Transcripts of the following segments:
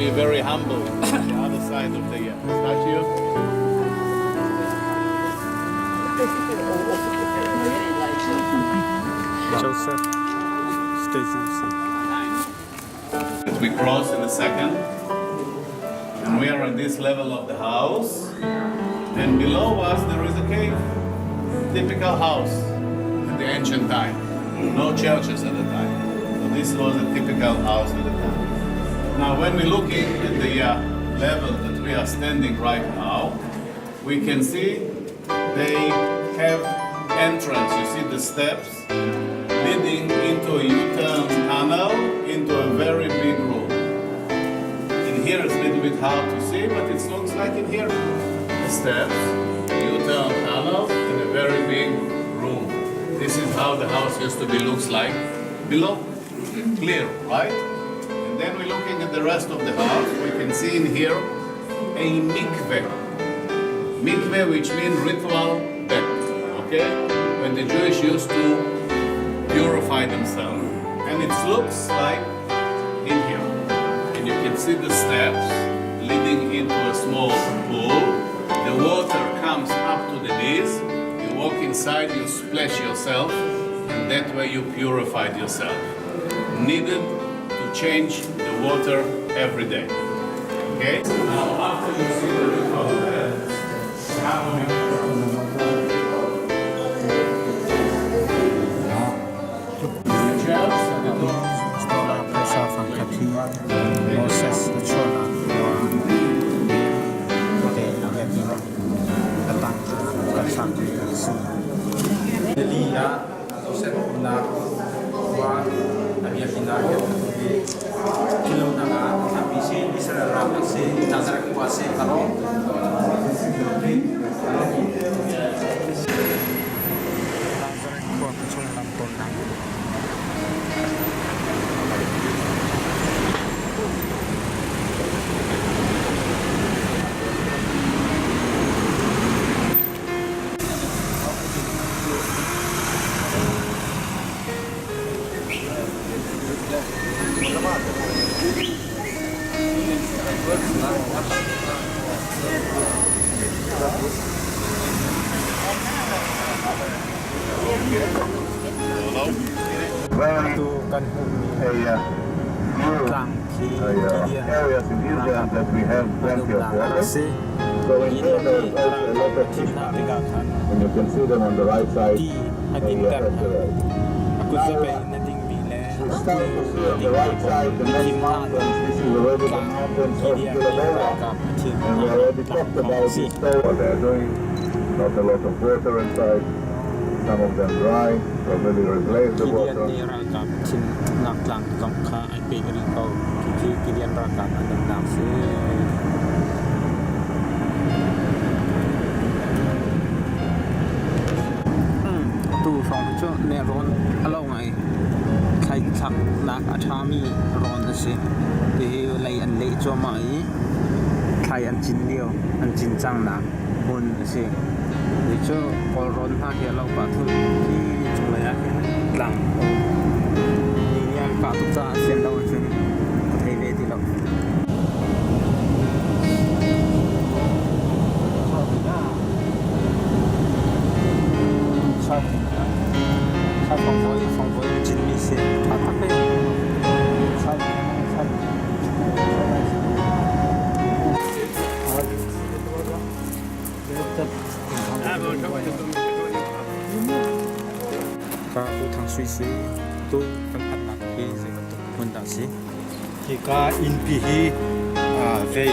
be very humble on the other side of the statue. Joseph, We cross in a second, and we are at this level of the house, and below us there is a cave, typical house in the ancient time. No churches at the time, so this was a typical house at the time. Now when we're looking at the level that we are standing right now, we can see they have entrance. You see the steps leading into a U-turn tunnel into a very big room. In here it's a little bit hard to see, but it looks like in here. The steps, U-turn tunnel, and a very big room. This is how the house used to be, looks like below. Clear, right? And then we're looking at the rest of the house. We can see in here a mikveh. Mikveh, which means ritual bath. Okay? When the Jewish used to purify themselves. And it looks like in here. And you can see the steps leading into a small pool. The water comes up to the knees. You walk inside, you splash yourself, and that way you purified yourself. Needed to change the water every day. Okay? Now after you see the ritual Moses Chola Delia Joseph na wa abiyakina kilo na abisi Israel rapasi Nazareth kuase karo Nazareth kuase chola tonang areas in Israel that we have plenty of water. So in here there is also a lot of fish, and you can see them on the right side. We start to see on the right side the next mountains. This is already the mountains of Khrihfa, and we already talked about this store. What they're doing, not a lot of water inside. Some of them dry, so really replace the water. Tu from chỗ nè ron alo ngày khai thác nạc achami ron si thì lấy anh lấy cho mày khai anh chín liêu anh chín trang nạc hôn si thì chỗ có ron ha kia lâu bà thu thì chúng lấy cái lăng thì nhà cả tụt ra xem đâu chứ có thể về thì lâu phòng với chín mươi xe thắt thắt đây sao và u thằng suy sĩ tôi phân phát nặng khi sẽ có quân đạo sĩ thì cả in pi về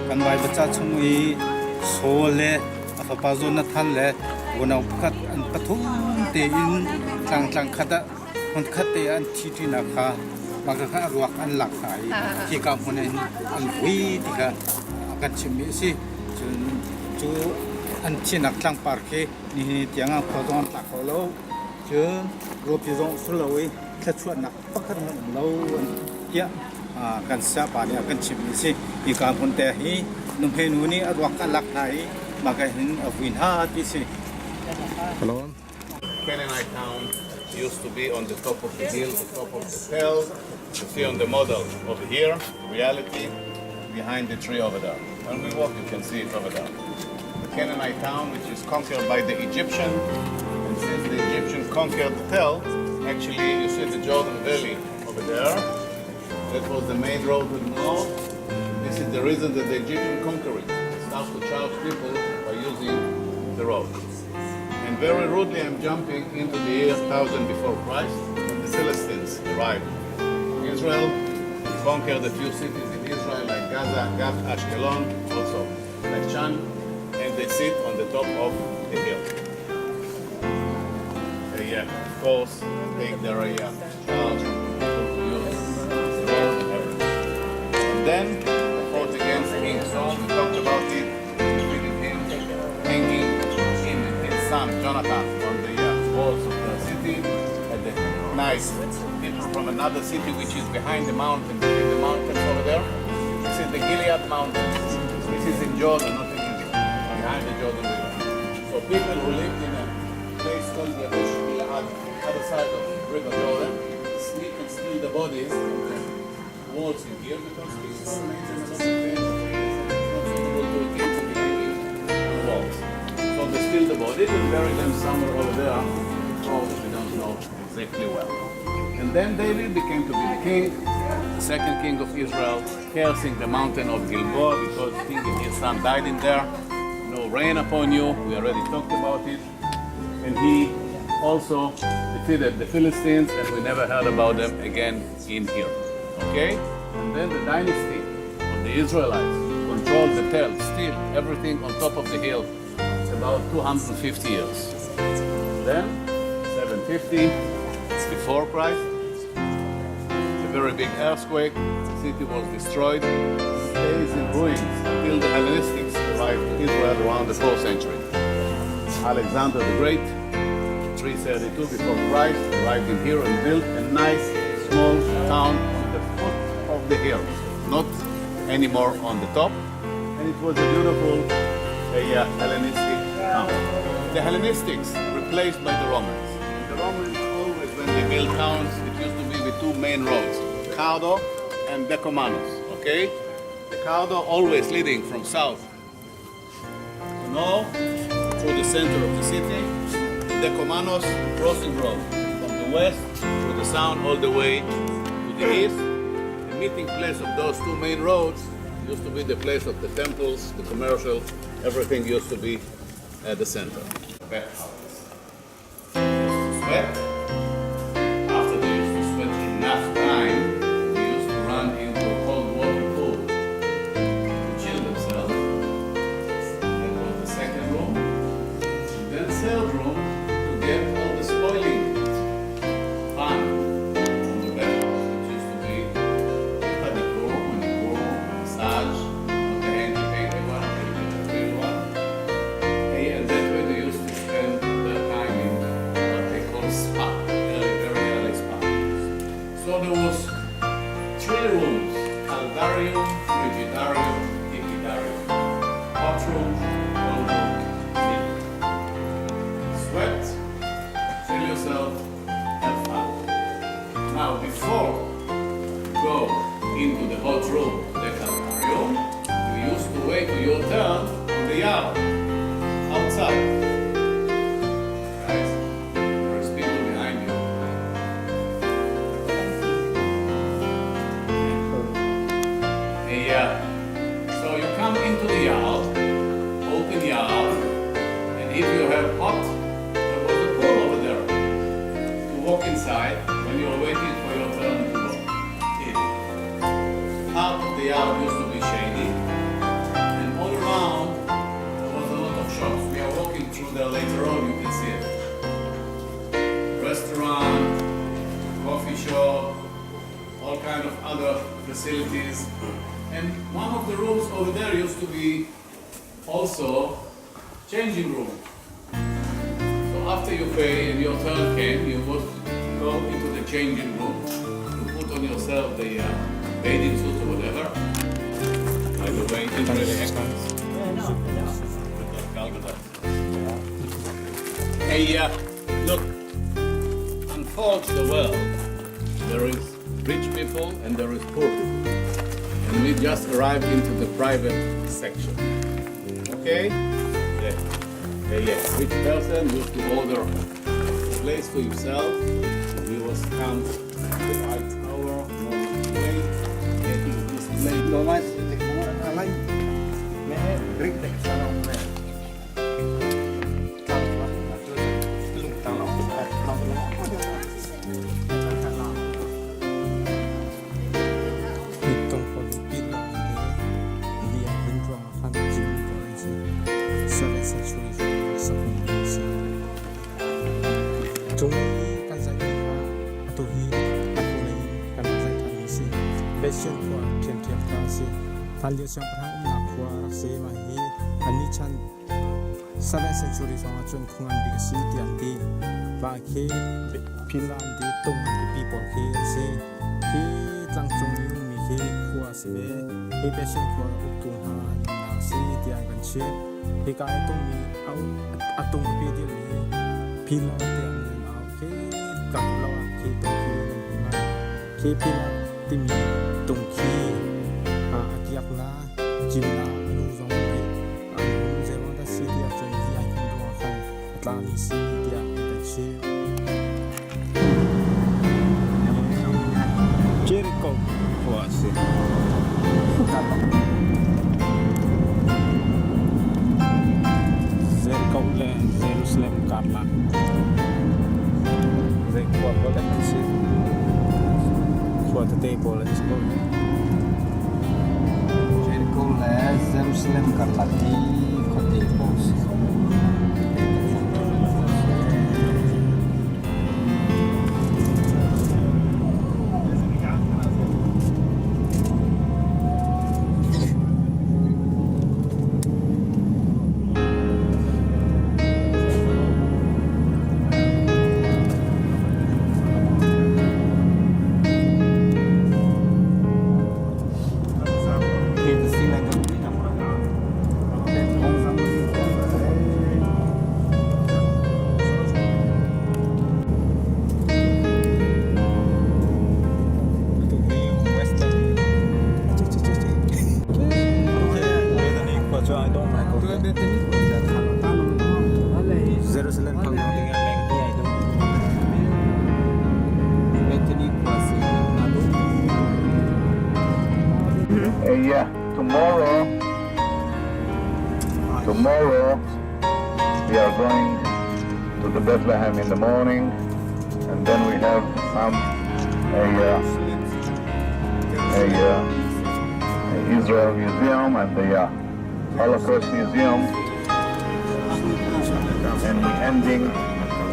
căn bài vật chất trong ấy số lệ và bao giờ nó thành lệวันเอาคัดอันปฐมเตอินจังคัดคนคัดเตอันที่นะคะบางครั้งรวกอันหลักหายที่กำคนอันวีที่ก็กันชิมิสิจูอันที่นักจังปาร์คนี่ที่ยังพอต้องตักเขาแล้วเจอรูปที่ต้องสุดเลยแค่ชวนนักปักกันเราเยอะกันเสียป่านนี้กันชิมิสิที่กำคนแต่ฮีนุ่มเพนูนี่รวกอันหลักหายบางครั้งวินหาที่สิHello. Canaanite town used to be on the top of the hill, the top of the hill. You see on the model over here, reality, behind the tree over there. When we walk, you can see it over there. The Canaanite town, which is conquered by the Egyptian, and since the Egyptian conquered Tel, actually you see the Jordan Valley over there. That was the main road to the north. This is the reason that the Egyptian conquered it. They start to charge people by using the road. And very rudely I'm jumping into the year 1000 before Christ, when the Philistines arrived. Israel conquered a few cities in Israel like Gaza, Gath, Ashkelon, also Beth-Shan, and they sit on the top of the hill. They, of course, take their charge to use the road and everything. And then they fought against King Saul. We talked about it. Defeated him, hanging him and his son Jonathan on the walls of the city. And the nice people from another city which is behind the mountain, between the mountains over there. This is the Gilead Mountains. This is in Jordan, not in Israel, behind the Jordan River. So people who lived in a place called Yabesh Gilead, other side of River Jordan, sneak and steal the bodies from the walls in here because Israel made them a lot of things and it's not suitable to a king to be hanging on the walls. So they steal the bodies and bury them somewhere over there. Oh, we don't know exactly well. And then David became to be the king, the second king of Israel, cursing the mountain of Gilboa because King and his son died in there. No rain upon you, we already talked about it. And he also defeated the Philistines and we never heard about them again in here. Okay? And then the dynasty of the Israelites controlled the Tel, still everything on top of the hill. It's about 250 years. Then, 750, before Christ, a very big earthquake, the city was destroyed, stays in ruins until the Hellenistics arrived to Israel around the 4th century. Alexander the Great, 332 before Christ, arrived in here and built a nice small town on the foot of the hill, not anymore on the top, and it was a beautiful Hellenistic town. The Hellenistics replaced by the Romans. The Romans always, when they built towns, it used to be with two main roads, Cardo and Decumanus, okay? The Cardo always leading from south to north through the center of the city, Decumanus crossing road from the west to the south all the way to the east. The meeting place of those two main roads used to be the place of the temples, the commercial, everything used to be at the center. Sweat. After they used to sweat enough time, they used to run into a cold water pool to chill themselves. That was the second room. And then third room to get all the spoiling fun from the bathhouse, which used to be the pedicure, manicure, massage, not the hanky-panky one, the real one. And that way they used to spend their time in what they call spa, very early spa. So there was 3 rooms, Caldarium, Frigidarium, Equidarium. Hot room, cold room, heat. Sweat, chill yourself, have fun. Now before you go into the hot room, the Caldarium, you used to wait for your turn on the yard, outside. Guys, there is people behind you. So you come into the yard, open yard, and if you have hot, there was a pool over there to walk inside when you are waiting for your turn to walk in. Part of the yard used to be shady, and all around there was a lot of shops. We are walking through there later on, you can see it. Restaurant, coffee shop, all kind of other facilities. And one of the rooms over there used to be also changing room. So after you pay and your turn came, you would go into the changing room. You put on yourself the bathing suit or whatever. By the way, it's really excellent. Hey, look, unfortunately the world, there is rich people and there is poor people. And And we just arrived into the private section. Okay? Yeah. Each person used to order a place for yourself. You will come to the right tower, way, taking this place. No mas alay me rik tek sarong me lung tang lo tong ko pin lo ni ya bin ro fan jin ko ji 7th century sa kung si chung kan sa ni ma to hi ako lai kan sa kan si bestion ko thiam thiam ka si fan liu chang prang na khwa ra se ma hi ani chan 7th century song chun khungan bi si tian ti ba ke philan di tung di people ke se ki tlang chung yu mi ke khwa se he bestion ko tung ha na si tian kan che he kai tung mi au atung pi di le philan tian na ke kap lo ke tung ki na ke philan ti mi tung ki akiak na jim na lu zong pe anu je wa da si dia chen di ai kan do khan atla ni si dia ta chi Jericho was Jericho le Jerusalem Kalnak they kwa bola kisi kwa table is called Jericho le Jerusalem Kalnak di kote bos Jerusalem Kalnak dengan leng dia itu. Ethnic kuasi nado. Yeah, tomorrow we are going to the Bethlehem in the morning, and then we have a Israel Museum and the Holocaust Museum, and we're ending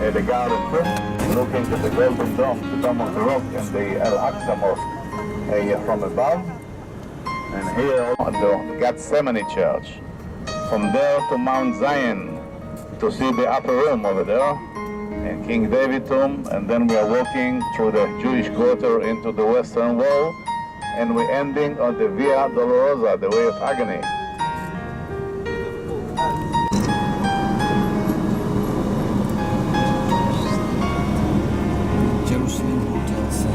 at the Garden Tomb, looking to the Golden Dome, the Dome of the Rock, and the Al-Aqsa Mosque from above. And here on the Gethsemane Church. From there to Mount Zion to see the upper room over there, and King David tomb, and then we are walking through the Jewish quarter into the Western Wall, and we're ending on the Via Dolorosa, the Way of Agony. Jerusalem hotels.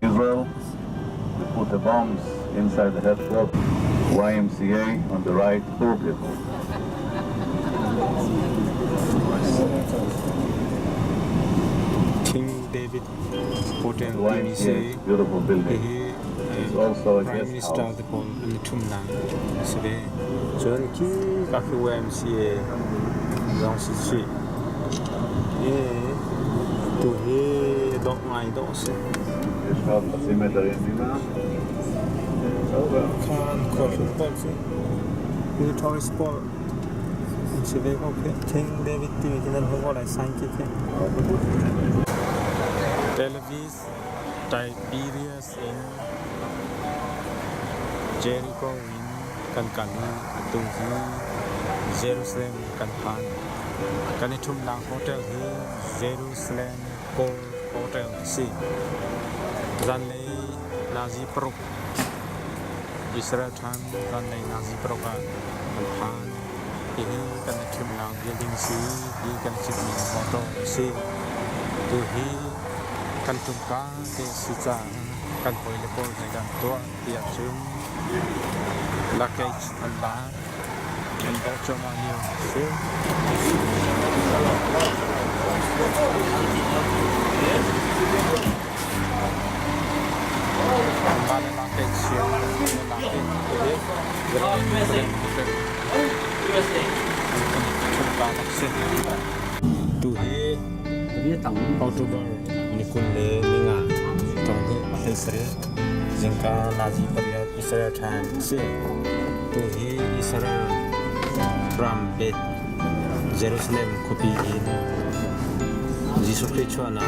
Israel, we put the bombs inside the headquarters. YMCA on the right, poor people. King David Hotel YMCA, beautiful building. It's also a Prime guest Minister house. the Paul and the Tumnang. So they John Key Kaki YMCA Long Street. To he don't mind also. יש לך חצי מטר ימינה. an khol bol si ni toy sport se ve ko ke thing David ti kinan ho lai sign ki the Televis Tiberius in Jericho in kan atung hi Jerusalem kan pan kan thum lang hotel hi Jerusalem hotel si zan le Nazi pro Israel tham zan le Nazi pro kan pan hi kan thum lang building si hi kan chit mi hotel si tu hi kan tum ka ke si cha kan poi le pol ne kan to tia chum luggage and bag and voucher money si mana luggage siya tu hi October ni kun le ni nga tong hi Israel jingka Nazi period Israel time si tu hi Israel from bed Jerusalem copy in Jesus Christ na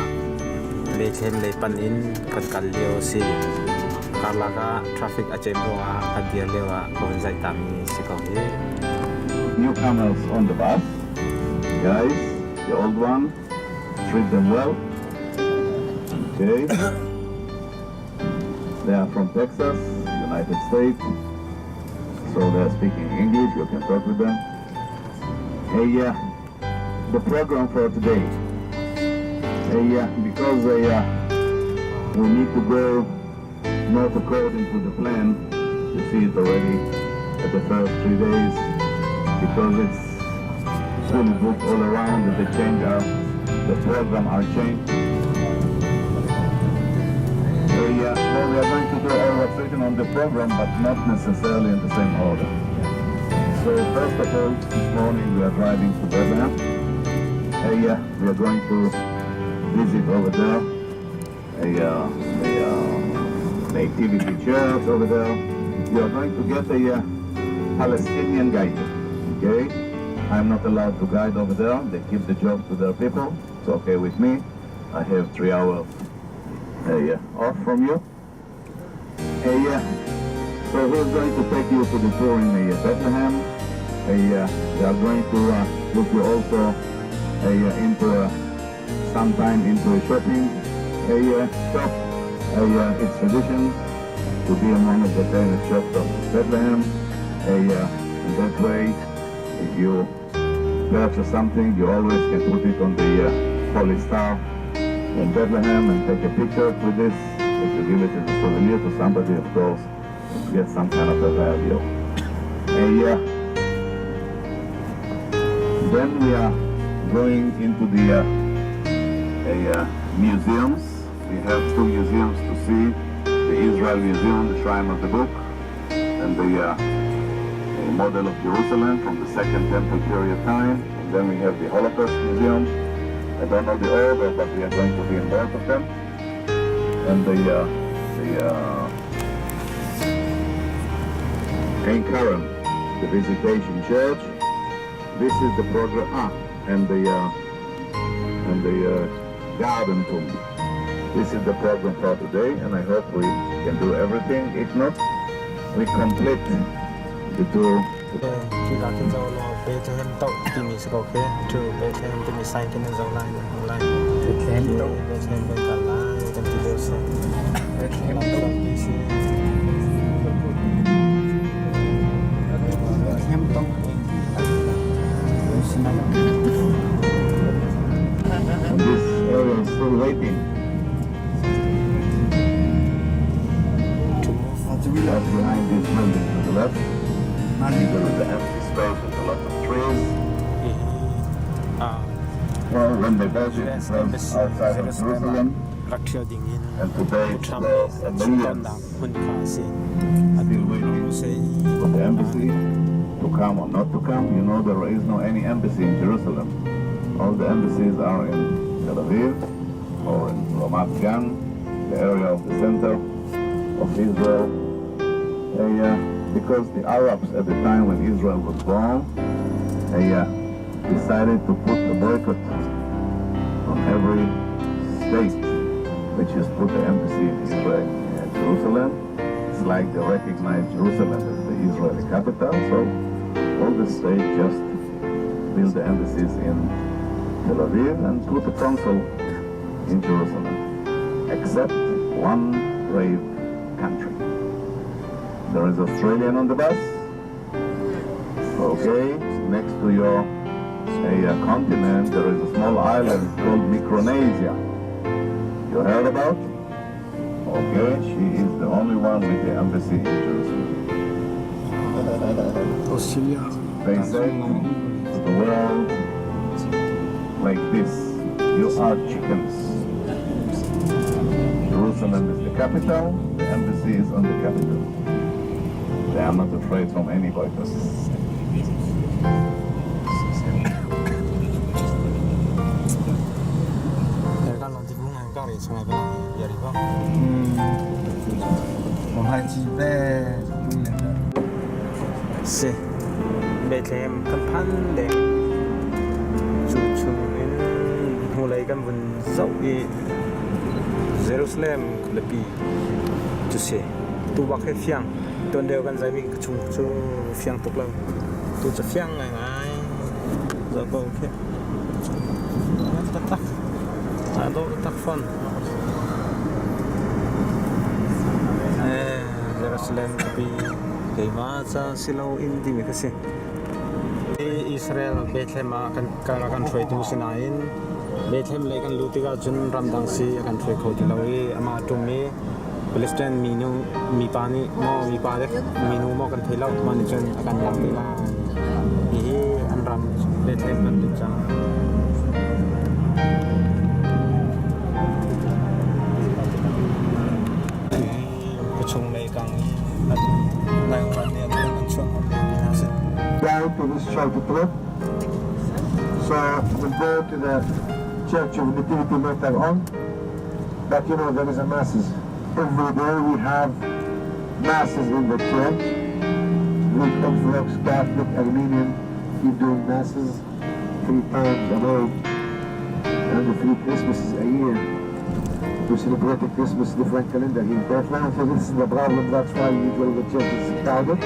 Bethlehem le pan in kan kalio si Kalaka traffic achem roa adia lewa ko zai tami si ko hi Newcomers on the bus, guys, the old one, treat them well. Okay. They are from Texas, United States, so they are speaking English. You can talk with them. Hey, the program for today. Hey, because we need to go not according to the plan. You see it already at the first 3 days. Because it's fully booked all around and they change the program are changed. So we are going to do all what's written on the program, but not necessarily in the same order. So first of all, this morning we are driving to Bethlehem. We are going to visit over there the nativity church over there. We are going to get a Palestinian guide. Okay, I'm not allowed to guide over there. They keep the job to their people. It's okay with me. I have 3 hours off from you. So we're going to take you to the tour in Bethlehem. We are going to look you also into sometime into a shopping shop. It's tradition to be in one of the famous shops of Bethlehem. In that way, if you purchase something, you always can put it on the Holy Star in Bethlehem and take a picture with this. If you give it as a souvenir to somebody, of course, you get some kind of a value. Then we are going into the museums. We have 2 museums to see. The Israel Museum, the Shrine of the Book, and the model of Jerusalem from the Second Temple period time. And then we have the Holocaust Museum. I don't know the order, but we are going to be in both of them. And the Ein Karen, the Visitation Church. This is the program. And the Garden Tomb. This is the program for today, and I hope we can do everything. If not, we complete the tour. Khi đã kinh dầu là Bethlehem tậu thì mình sẽ có cái trừ Bethlehem thì mình sai cái này dầu lại Bethlehem tậu Bethlehem bên cả lá cần thì đều sẽ Bethlehem tậu thì sẽ Bethlehem tậu And this area is still waiting. That's behind this building to the left. You go to the empty space with a lot of trees. Well, when they built it, it was outside of Jerusalem. And today it's a million still waiting for the embassy to come or not to come. You know there is no any embassy in Jerusalem. All the embassies are in Tel Aviv or in Ramat Gan, the area of the center of Israel. because the Arabs at the time when Israel was born, they decided to put a boycott on every state which has put the embassy in Israel, Jerusalem. It's like they recognize Jerusalem as the Israeli capital, so all the states just build the embassies in Tel Aviv and put a consul in Jerusalem, except one brave country. There is Australian on the bus. Okay, next to your continent there is a small island called Micronesia. You heard about? Okay, she is the only one with the embassy in Jerusalem. Australia. They say to the world like this, you are chickens. Jerusalem is the capital, the embassy is on the capital. They are not afraid from any boycott. Si Bethlehem kan phande chu chung in hulai kan bun zau i Jerusalem lepi chu se tu ba khe fiang ton deu kan zai mi chung chu fiang tok lang tu cha fiang ngai ngai za ko khe tak do tak fon Jerusalem lepi Khrihfa cha silo in di mi kasi Israel Bethlehem kan throi tu sinain Bethlehem le kan lutiga jun ramdang si kan throi kho ti lawi ama tumi Palestine mi pani mo mi pare minu mo kan thela mani chen kan lam la hi an ram Bethlehem kan ti cha chung mai kang down to this shelter trip. So we'll go to the Church of Nativity later on. But you know, there is a masses. Every day we have masses in the church. Greek Orthodox, Catholic, Armenian keep doing masses 3 times a day. And the 3 Christmases a year. We celebrate the Christmas different calendar in Bethlehem. So this is the problem. That's why usually the church is crowded.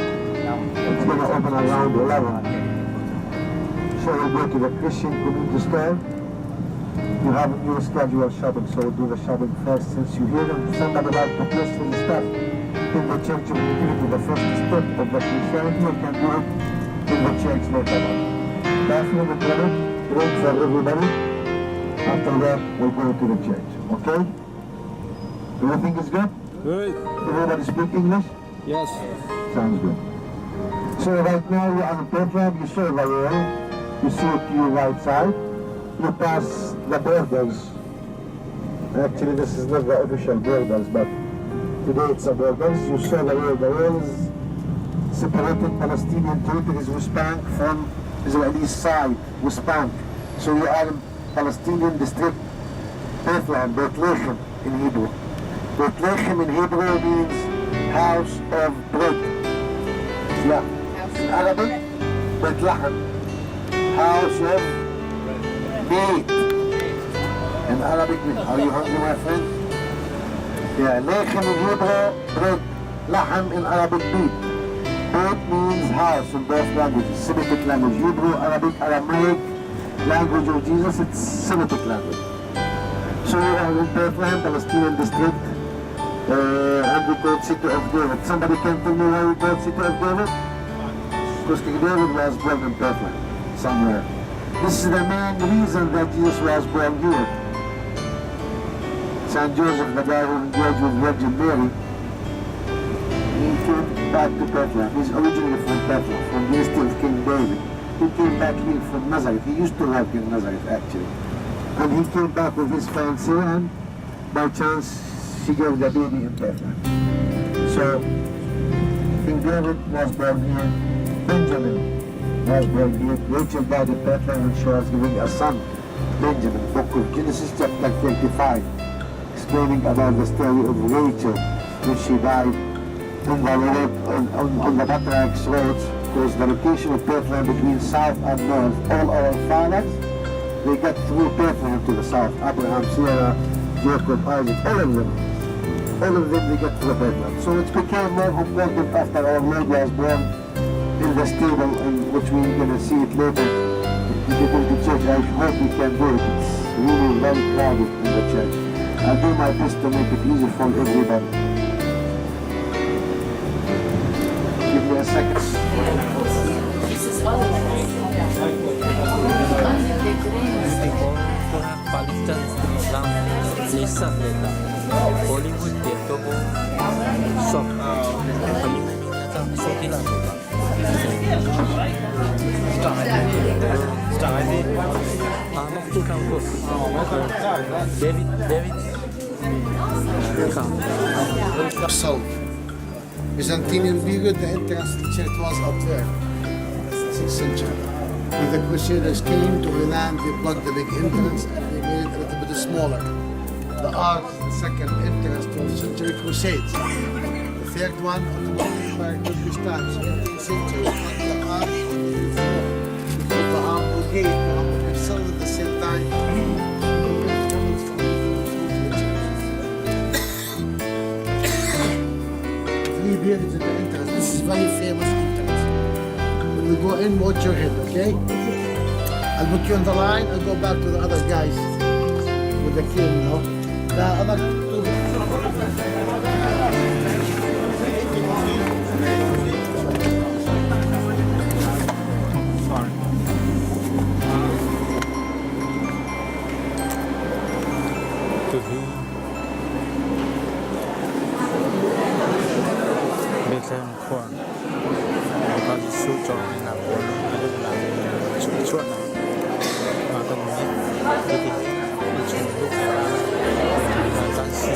It's going to open around 11. So we'll go to the Christian community store. You have your scheduled shopping, so we'll do the shopping first. Since you hear them, somebody like to place the stuff in the church of Nativity, the first step of the Christianity, you can do it in the church later on. Bathroom and toilet, room for everybody. After that, we'll go to the church. Okay? Everything is good? Good. Everybody speak English? Yes. Sounds good. So right now we are on the program. You saw the rail. You see it to your right side. You pass the borders. Actually, this is not the official borders, but today it's the borders. You saw the rail. The rail is separated Palestinian territories, West Bank, from Israeli side, West Bank. So we are in Palestinian district, Bethlehem in Hebrew. Bethlehem in Hebrew means house of bread. Yeah. In Arabic, Bethlehem, house of meat. In Arabic, are you hungry, my friend? Yeah, lechem in Hebrew, bread. Lahem in Arabic, meat. Meat means house in both languages, Semitic language. Hebrew, Arabic, Aramaic, language of Jesus, it's Semitic language. So we are in Bethlehem, Palestinian district, and we call City of David. Somebody can tell me why we call City of David? Because King David was born in Bethlehem, somewhere. This is the main reason that Jesus was born here. Saint Joseph, the guy who engaged with Virgin Mary, he came back to Bethlehem. He's originally from Bethlehem, from the estate of King David. He came back here from Nazareth. He used to work in Nazareth, actually. And he came back with his fiancée, and by chance, she gave the baby in Bethlehem. So, King David was born here. Benjamin was born here. Rachel died in Bethlehem when she was giving a son, Benjamin. Book of Genesis chapter 25, explaining about the story of Rachel when she died in the road, on the Batrax road, because the location of Bethlehem between south and north, all our fathers, they got through Bethlehem to the south. Abraham, Sarah, Jacob, Isaac, all of them, they got through Bethlehem. So it became more important after our Lord was born in the stable, in which we're going to see it later. If you go to church, I hope we can do it. It's really very crowded in the church. I'll do my best to make it easy for everybody. Give me a second. Bollywood dia tu pun sok kami minyak So, Byzantine period, the entrance to the church was up there. 6th century. When the Crusaders came to Milan, they blocked the big entrance and they made it a little bit smaller. The arch, the second entrance to the century crusades. The third one, automatically by Turkish times, 18th century, the arch, the humble gate, the humble cell at the same time. Three periods in the entrance. This is very famous entrance. When we go in, watch your head, okay? I'll put you on the line. I'll go back to the other guys with the king, you know. The other two. Bethlehem Corn because it's so strong and I'm going to short now. Mà tôi nghĩ cái gì chúng lúc đang xem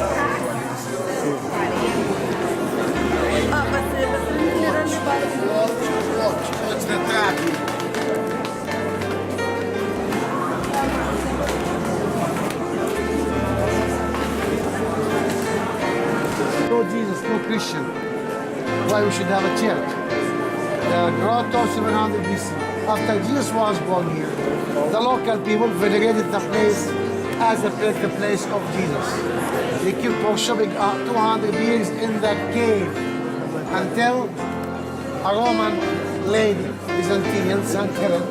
Watch the trap. No Jesus, no Christian. Why we should have a church? The grotto 700 BC. After Jesus was born here, the local people venerated the place as the birthplace of Jesus. They kept worshiping 200 years in the cave until a Roman lady, Byzantine, St. Helen,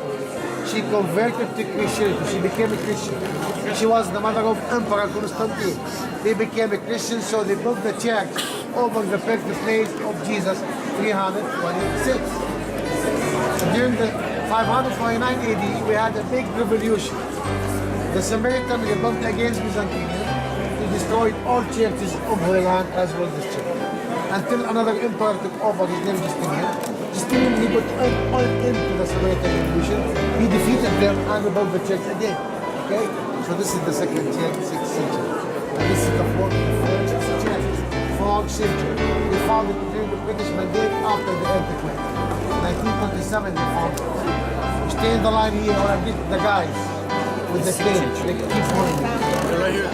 she converted to Christianity. She became a Christian. She was the mother of Emperor Constantine. They became a Christian, so they built the church over the birthplace of Jesus 326. During the 529 AD, we had a big revolution. The Samaritan rebelled against Byzantine. They destroyed all churches of Holy Land as well as this church. Until another emperor took over, his name Justinian. Justinian, he put all into the Samaritan revolution. He defeated them and rebuilt the church again. Okay? So this is the second church, 6th century. And this is the fourth church, 4th century. They founded it during the British Mandate after the earthquake. 1927 they founded it. Stay in the line here or I get the guys with the cane. They keep going. Right here.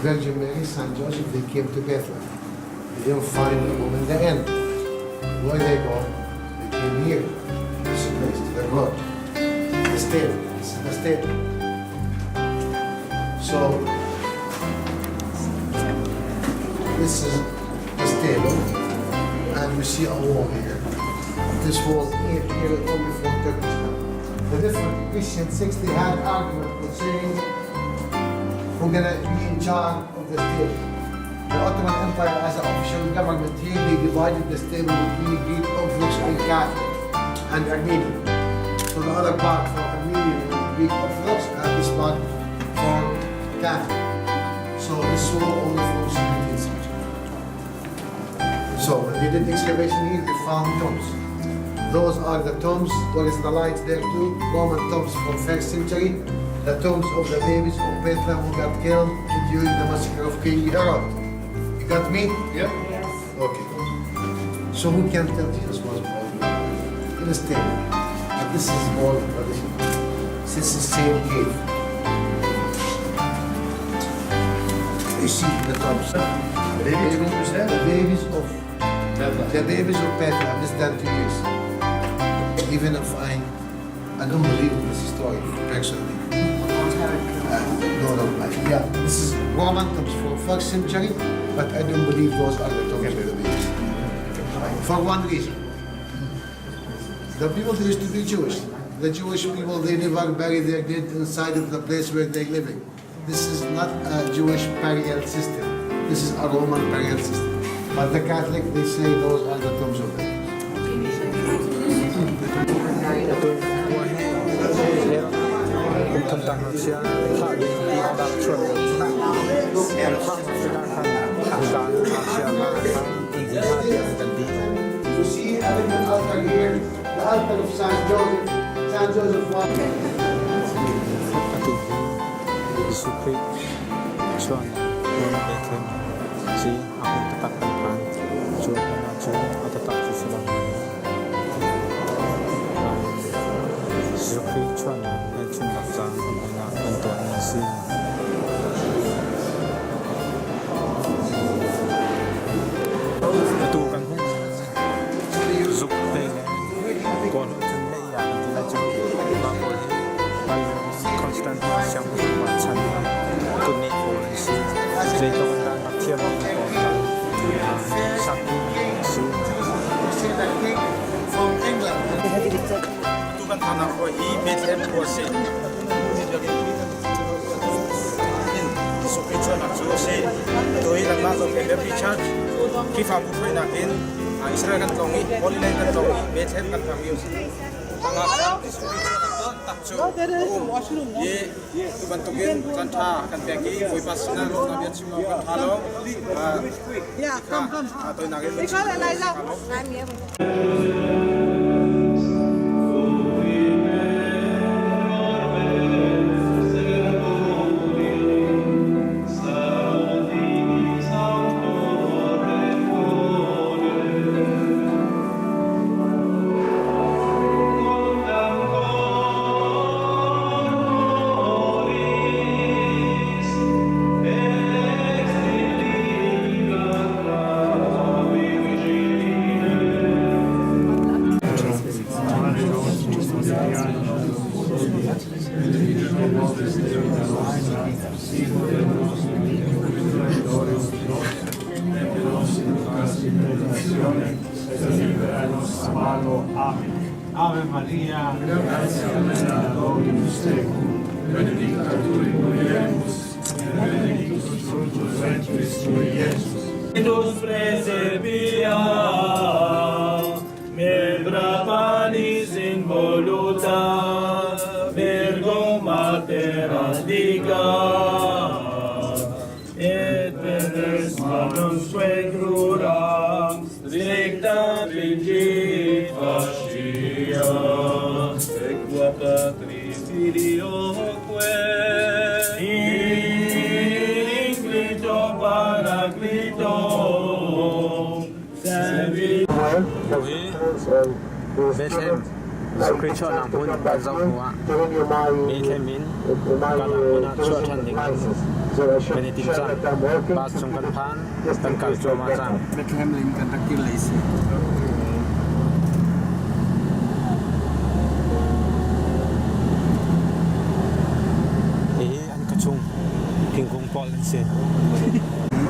Virgin Mary, St. Joseph, they came to Bethlehem. They didn't find them in the end. Where they go? They came here. This place, to the road. The stable. This is the stable. So, this is the stable. And we see a wall here. this wall here only for Turkish. The different Christian sects, they had argument with saying who's gonna be in charge of the state. The Ottoman Empire as an official government here, they divided the state between Greek Orthodox and Catholic and Armenian. So the other part for Armenian and Greek Orthodox and this part for Catholic. So this wall only from 17th century. So when they did excavation here, they found tombs. Those are the tombs, there is the light there too, Roman tombs from 1st century, the tombs of the babies of Bethlehem who got killed during the massacre of King Herod. You got me? Yep. Okay. So who can tell Jesus was born? In a stable. And this is all tradition. This is same cave. You see the tombs. The babies of Bethlehem, this done 2 years. Even if I don't believe in this story personally. Yeah, this is Roman tombs from 1st century, but I don't believe those are the tombs of the babies. For one reason. The people that used to be Jewish. The Jewish people, they never bury their dead inside of the place where they're living. This is not a Jewish burial system. This is a Roman burial system. But the Catholic, they say those are the tombs of them. You see elegant altar here, the altar of Saint Joseph. Saint Joseph was Zophei chuan mon Bethlehem si aku tetap pan chuan na chuan tetap silang Zophei chuan na chuan laksa na anton si tu kan Zophei kon chun me ya na chu ba ko constant siang ma chan kun ni ko si je to na thiam ko sak su see the king from England. tu kan thana ko hi Bethlehem ko se Zophei chuan na chu se to hi na zo every church Khrihfa bu phoi na in Israel kan tongi Holy Land kan tongi Bethlehem kan kam use tanga Zophei chuan tak chu ye tu ban tugin kan tha kan peki voi pasina lo na bian chu kan tha lo Yeah, come. to na ge They call it like that. I'm here. Ave Maria, gratia plena, Dominus tecum, benedicta tui mulieribus, benedictus fructus ventris tui, Iesus. Nos presepia, membra panis involuta, virgo mater antica, et venes manum suecuram, stricta fingit fascia, equa Patris filioque, inclito paraclito, servit. Bethlehem Zophei chuan na mun ba zau huwa Bethlehem in kana kuna chuan than ding Benedict chan ba chung kan phan tan kal chu ma chan Bethlehem ling kan takil lai si an ka chung kung pol se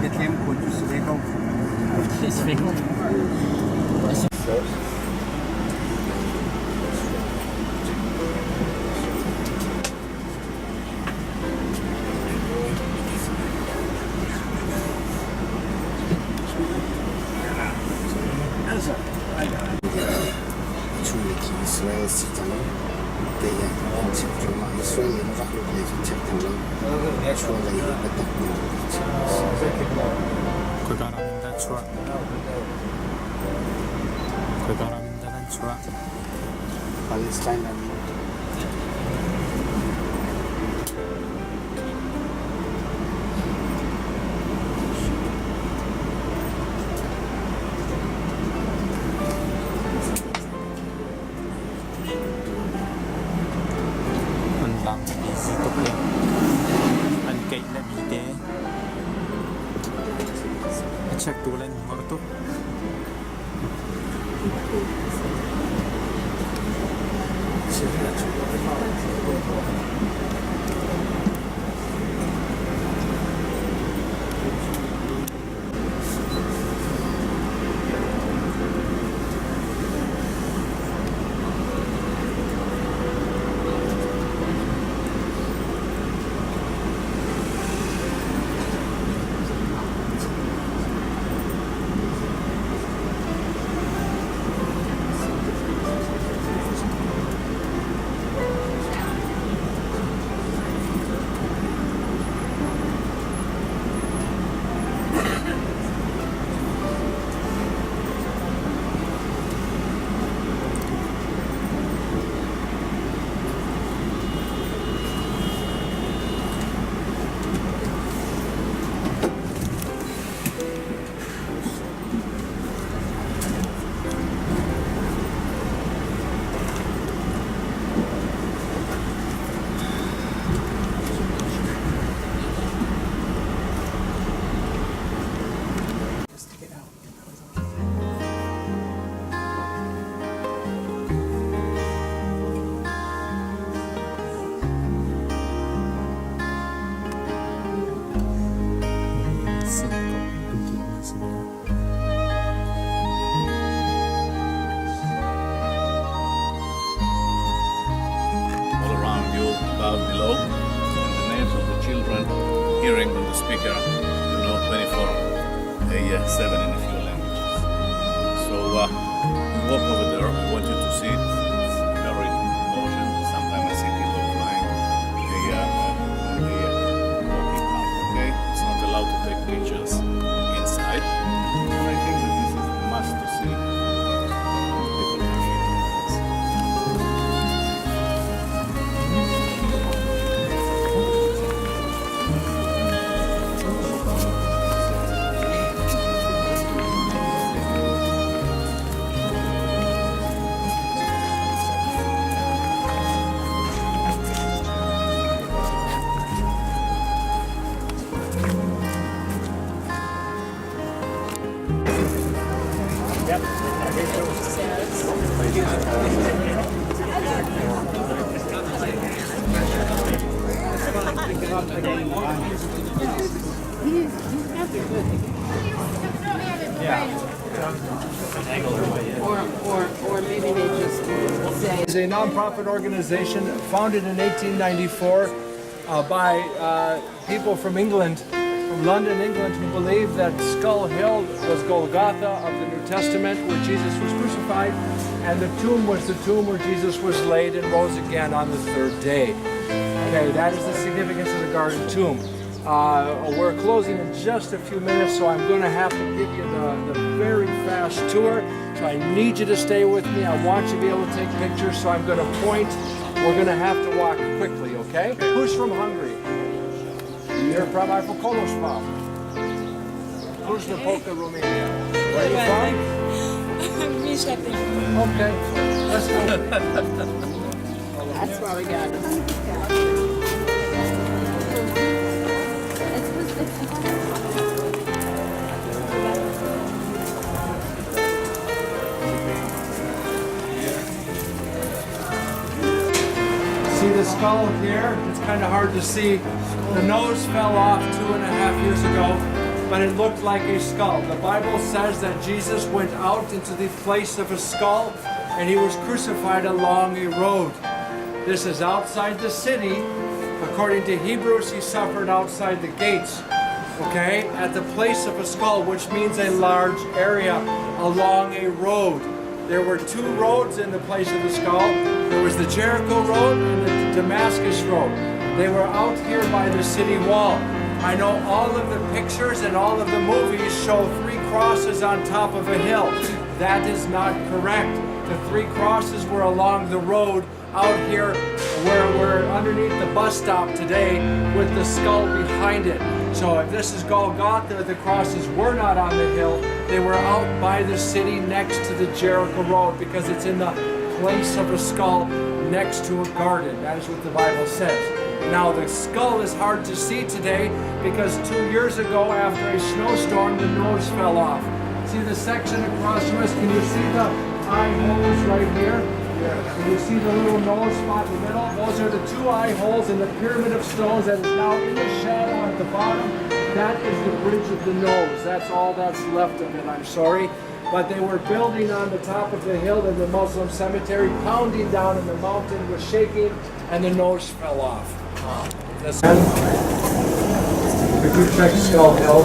Bethlehem ko chu se ko chip cho mà xuân nó rắc lúc này chip thằng lắm chua này nó tập 그 바람인다 추워 그 바람인다 난 추워 팔레스타인 아니 check tu lên ngor tu below, and the names of the children hearing on the speaker, 24/7 in a few languages. So we walk over there. I want you to see it. It's very emotional. Sometimes I see people crying when they walking out. Okay, it's not allowed to take pictures inside. And I think that this is a must to see. People coming in. Or maybe they just say. It's a non-profit organization founded in 1894 by people from England, from London, England, who believe that Skull Hill was Golgotha of the New Testament, where Jesus was crucified, and the tomb was the tomb where Jesus was laid and rose again on the third day. Okay, that is the significance of the Garden Tomb. We're closing in just a few minutes, so I'm going to have to give you the very fast tour. So I need you to stay with me. I want you to be able to take pictures, so I'm going to point. We're going to have to walk quickly, okay? Who's from Hungary? You're from Ifokolospa. Who's from Polka, Romania? Where are you from? Okay, let's go. That's why we got it. See the skull here? It's kind of hard to see. The nose fell off 2.5 years ago, but it looked like a skull. The Bible says that Jesus went out into the place of a skull and he was crucified along a road. This is outside the city. According to Hebrews, he suffered outside the gates, okay, at the place of a skull, which means a large area along a road. There were two roads in the place of the skull. There was the Jericho road and the Damascus Road. They were out here by the city wall. I know all of the pictures and all of the movies show 3 crosses on top of a hill. That is not correct. The 3 crosses were along the road out here where we're underneath the bus stop today with the skull behind it. So if this is Golgotha, the crosses were not on the hill. They were out by the city next to the Jericho Road because it's in the place of a skull next to a garden. That is what the Bible says. Now the skull is hard to see today because 2 years ago after a snowstorm the nose fell off. See the section across from us? Can you see the eye holes right here? Can you see the little nose spot in the middle? Those are the 2 eye holes in the pyramid of stones that is now in the shadow at the bottom. That is the bridge of the nose. That's all that's left of it, I'm sorry. But they were building on the top of the hill in the Muslim cemetery, pounding down and the mountain was shaking and the nose fell off. Could you check Skull Hill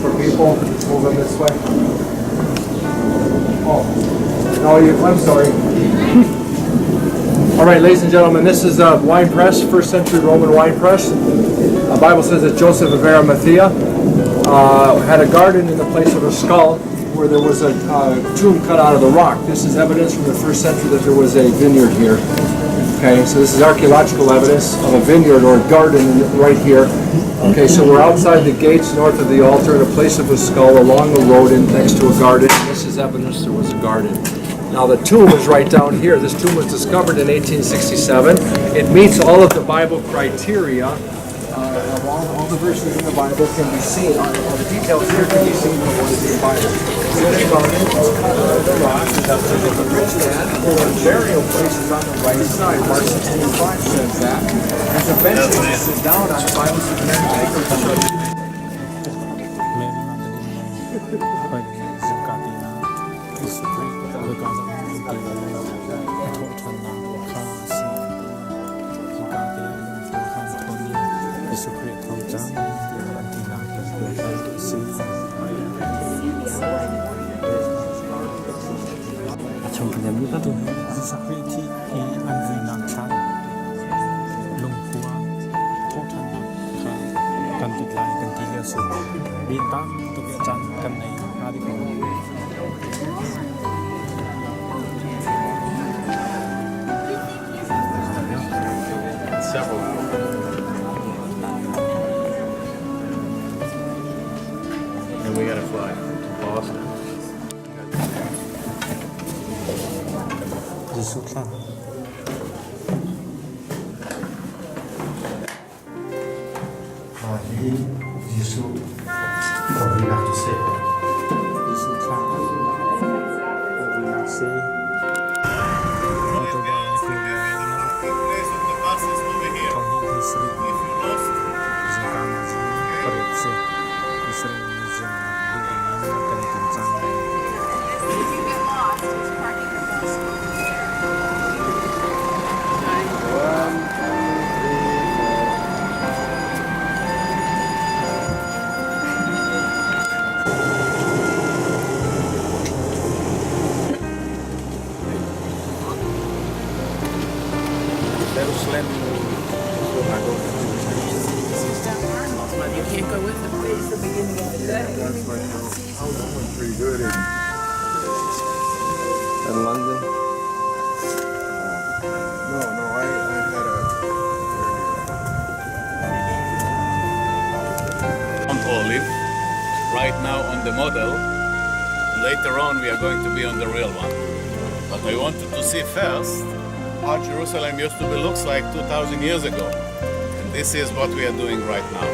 for people? Move them this way. Oh, no, I'm sorry. All right, ladies and gentlemen, this is a wine press, 1st century Roman wine press. The Bible says that Joseph of Arimathea had a garden in the place of a skull where there was a tomb cut out of the rock. This is evidence from the 1st century that there was a vineyard here. Okay, so this is archaeological evidence of a vineyard or a garden right here. Okay, so we're outside the gates north of the altar in a place of a skull along the road in next to a garden. This is evidence there was a garden. Now the tomb is right down here. This tomb was discovered in 1867. It meets all of the Bible criteria. All the verses in the Bible can be seen. All the details here can be seen from what is in the Bible. It's cut out of the rock. The rich man, the burial place is on the right side. Mark 16:5 says that. There's a bench to sit down on. The Bible says men take or something. And we gotta fly to Boston. You can't go with them. It's the beginning of the day. Pretty good in London. No, I had Mount Olive, right now on the model. Later on we are going to be on the real one. But I wanted to see first how Jerusalem used to be, looks like 2,000 years ago. And this is what we are doing right now.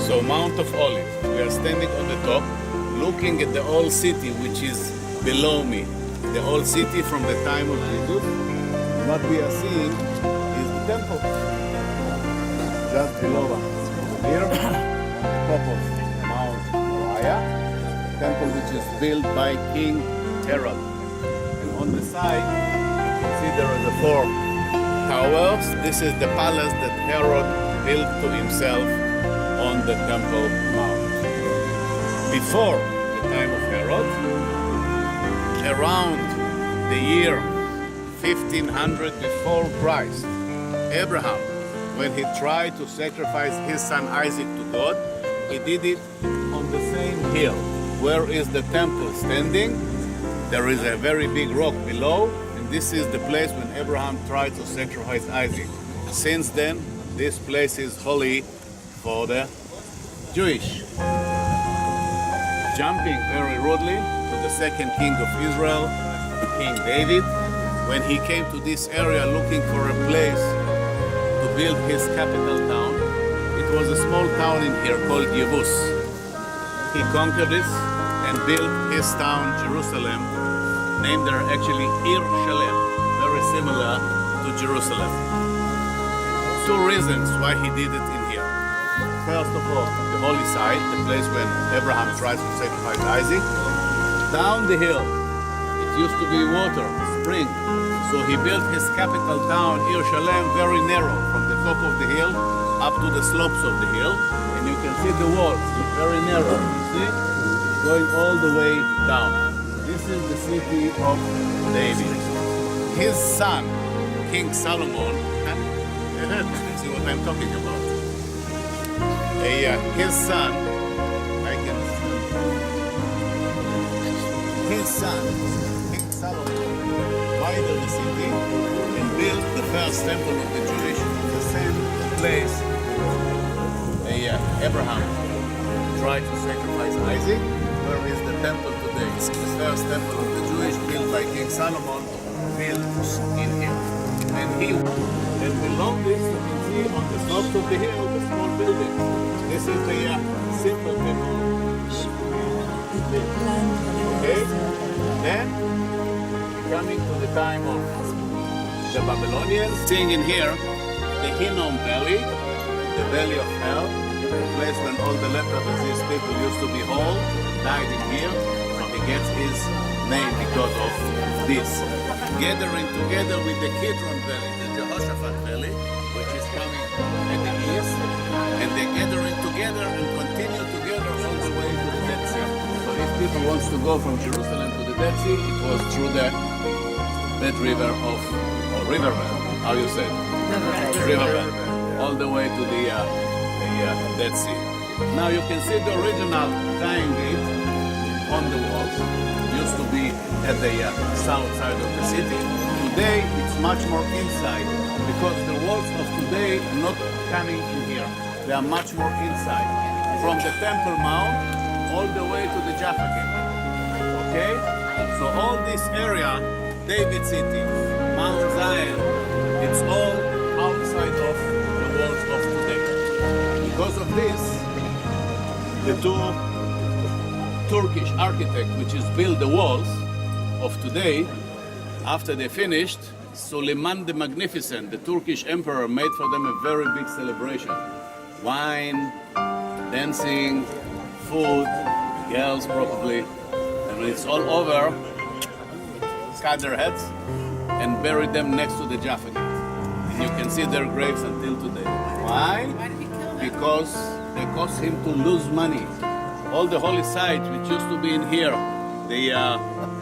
So Mount of Olives, we are standing on the top, looking at the old city which is below me. The old city from the time of Jesus. And what we are seeing is the temple. Just below us. Here, on the top of Mount Moriah, the temple which is built by King Herod. And on the side, you can see there is a four towers. This is the palace that Herod built to himself on the Temple Mount. Before the time of Herod, around the year 1500 before Christ. Abraham, when he tried to sacrifice his son Isaac to God, he did it on the same hill. Where is the temple standing? There is a very big rock below, and this is the place when Abraham tried to sacrifice Isaac. Since then, this place is holy for the Jewish. Jumping very rudely to the second king of Israel, King David, when he came to this area looking for a place to build his capital town. It was a small town in here called Yebus. He conquered this and built his town, Jerusalem, named there actually Ir Shalem, very similar to Jerusalem. Two reasons why he did it in here. First of all, the holy site, the place when Abraham tries to sacrifice Isaac. Down the hill, it used to be water, spring. So he built his capital town, Ir Shalem, very narrow, from the top of the hill up to the slopes of the hill. And you can see the walls, very narrow, you see? Going all the way down. This is the city of David. His son, King Solomon, see what I'm talking about. His son, King Solomon, divided the city and built the first temple of the Jewish in the same place Abraham tried to sacrifice Isaac. Where is the temple today? The first temple of the Jewish built by King Solomon, built in here. And below this you can see on the slopes of the hill the small buildings. This is the simple temple. Okay? Then, coming to the time of the Babylonians, seeing in here the Hinnom Valley, the Valley of Hell, the place when all the leper disease people used to be whole, died in here, so he gets his name because of this. Gathering together with the Kidron Valley, the Jehoshaphat Valley, which is coming at the east, and they're gathering together and continue together all the way to the Dead Sea. So if people wants to go from Jerusalem to the Dead Sea, it was through the Dead River of, or Riverbed, how you say it? Riverbed, all the way to the Dead Sea. Now you can see the original Dying Gate on the walls. Used to be at the south side of the city. Today it's much more inside because the walls of today are not coming in here. They are much more inside. From the Temple Mount all the way to the Jaffa Gate. Okay? So all this area, David City, Mount Zion, it's all outside of the walls of today. Because of this, the two Turkish architects which is built the walls of today, after they finished, Suleiman the Magnificent, the Turkish emperor, made for them a very big celebration. Wine, dancing, food, girls probably, and when it's all over, cut their heads and bury them next to the Jaffa Gate. And you can see their graves until today. Why? Why did he kill them? Because they caused him to lose money. All the holy sites which used to be in here, the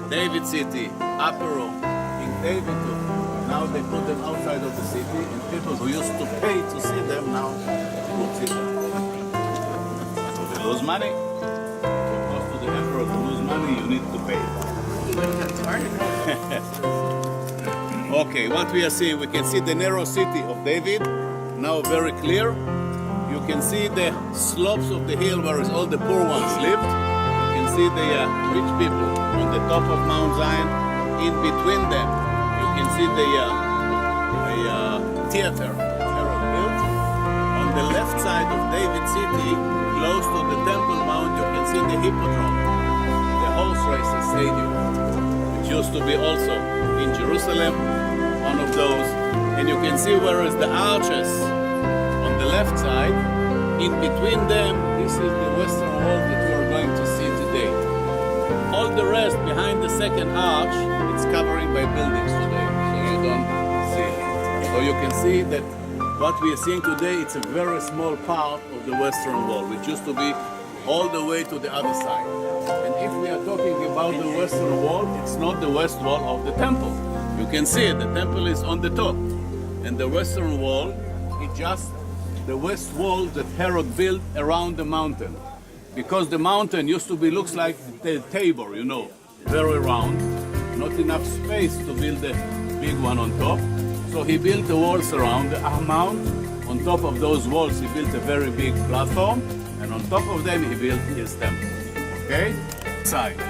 David City, Upper Room, King David took. Now they put them outside of the city, and people who used to pay to see them now won't see them. So they lose money. Because to the emperor to lose money, you need to pay. He wouldn't have tarnished. Okay, what we are seeing, we can see the narrow city of David, now very clear. You can see the slopes of the hill where all the poor ones lived. You can see the rich people on the top of Mount Zion. In between them, you can see the theater Herod built. On the left side of David City, close to the Temple Mount, you can see the Hippodrome, the horse racing stadium, which used to be also in Jerusalem, one of those. And you can see where is the arches on the left side. In between them, this is the western wall that we are going to see today. All the rest behind the second arch, it's covering by buildings today, so you don't see it. So you can see that what we are seeing today, it's a very small part of the western wall, which used to be all the way to the other side. And if we are talking about the western wall, it's not the west wall of the temple, You can see it, the temple is on the top. And the western wall is just the west wall that Herod built around the mountain. Because the mountain used to be, looks like the Tabor, you know, very round. Not enough space to build a big one on top. So he built the walls around the mount. On top of those walls, he built a very big platform. And on top of them, he built his temple. Okay? Side.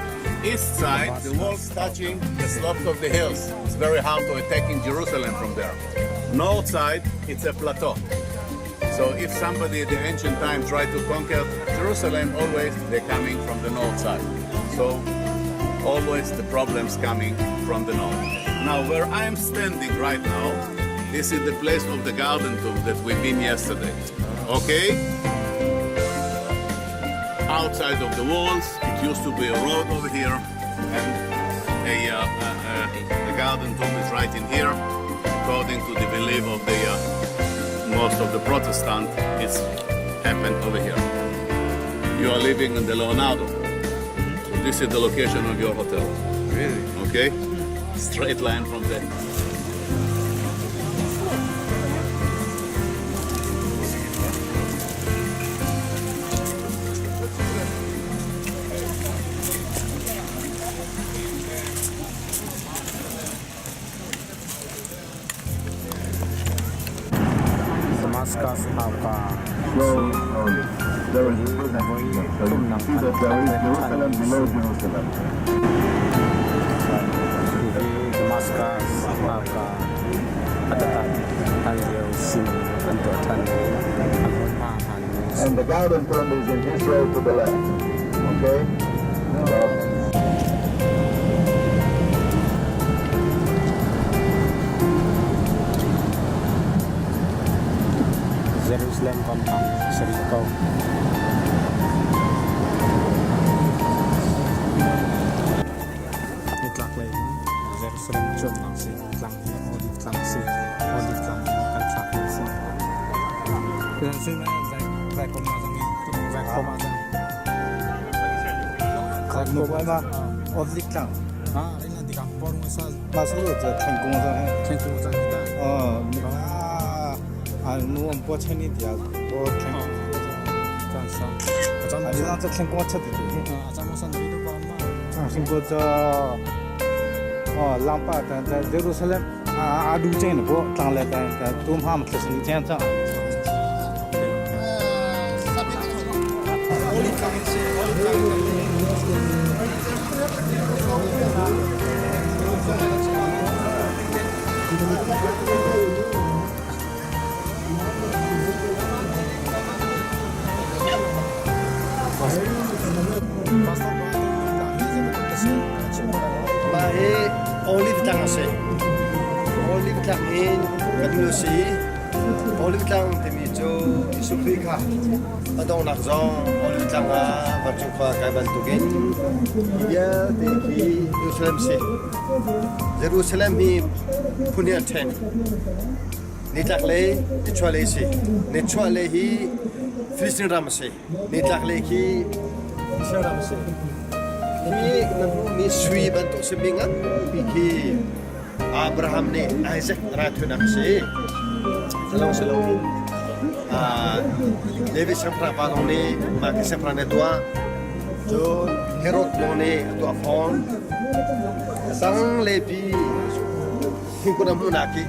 East side, the walls touching the slopes of the hills. It's very hard to attack in Jerusalem from there. North side, it's a plateau. So if somebody in the ancient time tried to conquer Jerusalem, always they're coming from the north side. So always the problems coming from the north. Now where I'm standing right now, this is the place of the garden tomb that we've been yesterday. Okay? Outside of the walls, it used to be a road over here, and the garden tomb is right in here. According to the belief of the most of the Protestants, it's happened over here. You are living in the Leonardo. So this is the location of your hotel. Really? Okay? Straight line from there. Damascus आपका There is a so you see that there is Jerusalem below Jerusalem. Damascus आपका अतः अंजो SIM अंतो ठन अल्लाह मान And the garden tomb is in Israel to the left. Okay? Jerusalem compound Jericho. Itlak lay Jerusalem chum nang si tlang olive tlang si olive tlang kan tlang si. Kaya si na zai kom ma zang zai kom ma zang. Zai kom ma zang olive tlang. Ah, ina di kampor mo sa 마스로 저 thành功 Tengku zang. 누원 뽀천이 돼야 또 thành 아니나 저 thành功 찾듯이 아자모산 위도 봐마. 신고 저 람파 다 제루살렘 아두 쟁은 뭐 땅래 다 돔함 뜻은 쟁자 Olive tang ase. Olive tang in kadusi. Olive tang temijo Zophei ka. Adong nakzong olive tang a bachuk pa kay bantugin. Ya teki Jerusalem se. Jerusalem hi punya ten. Nitakle nichwale se. Nichwale hi Filistin ram se. Nitakle ki Israel ram se. Ni nabu ni sui bantu sebingan biki Abraham ni Isaac ratu nak se salam Levi sempra palong ni maki sempra ne tua jo Herod lo ni tua phone sang Levi hingkuna munaki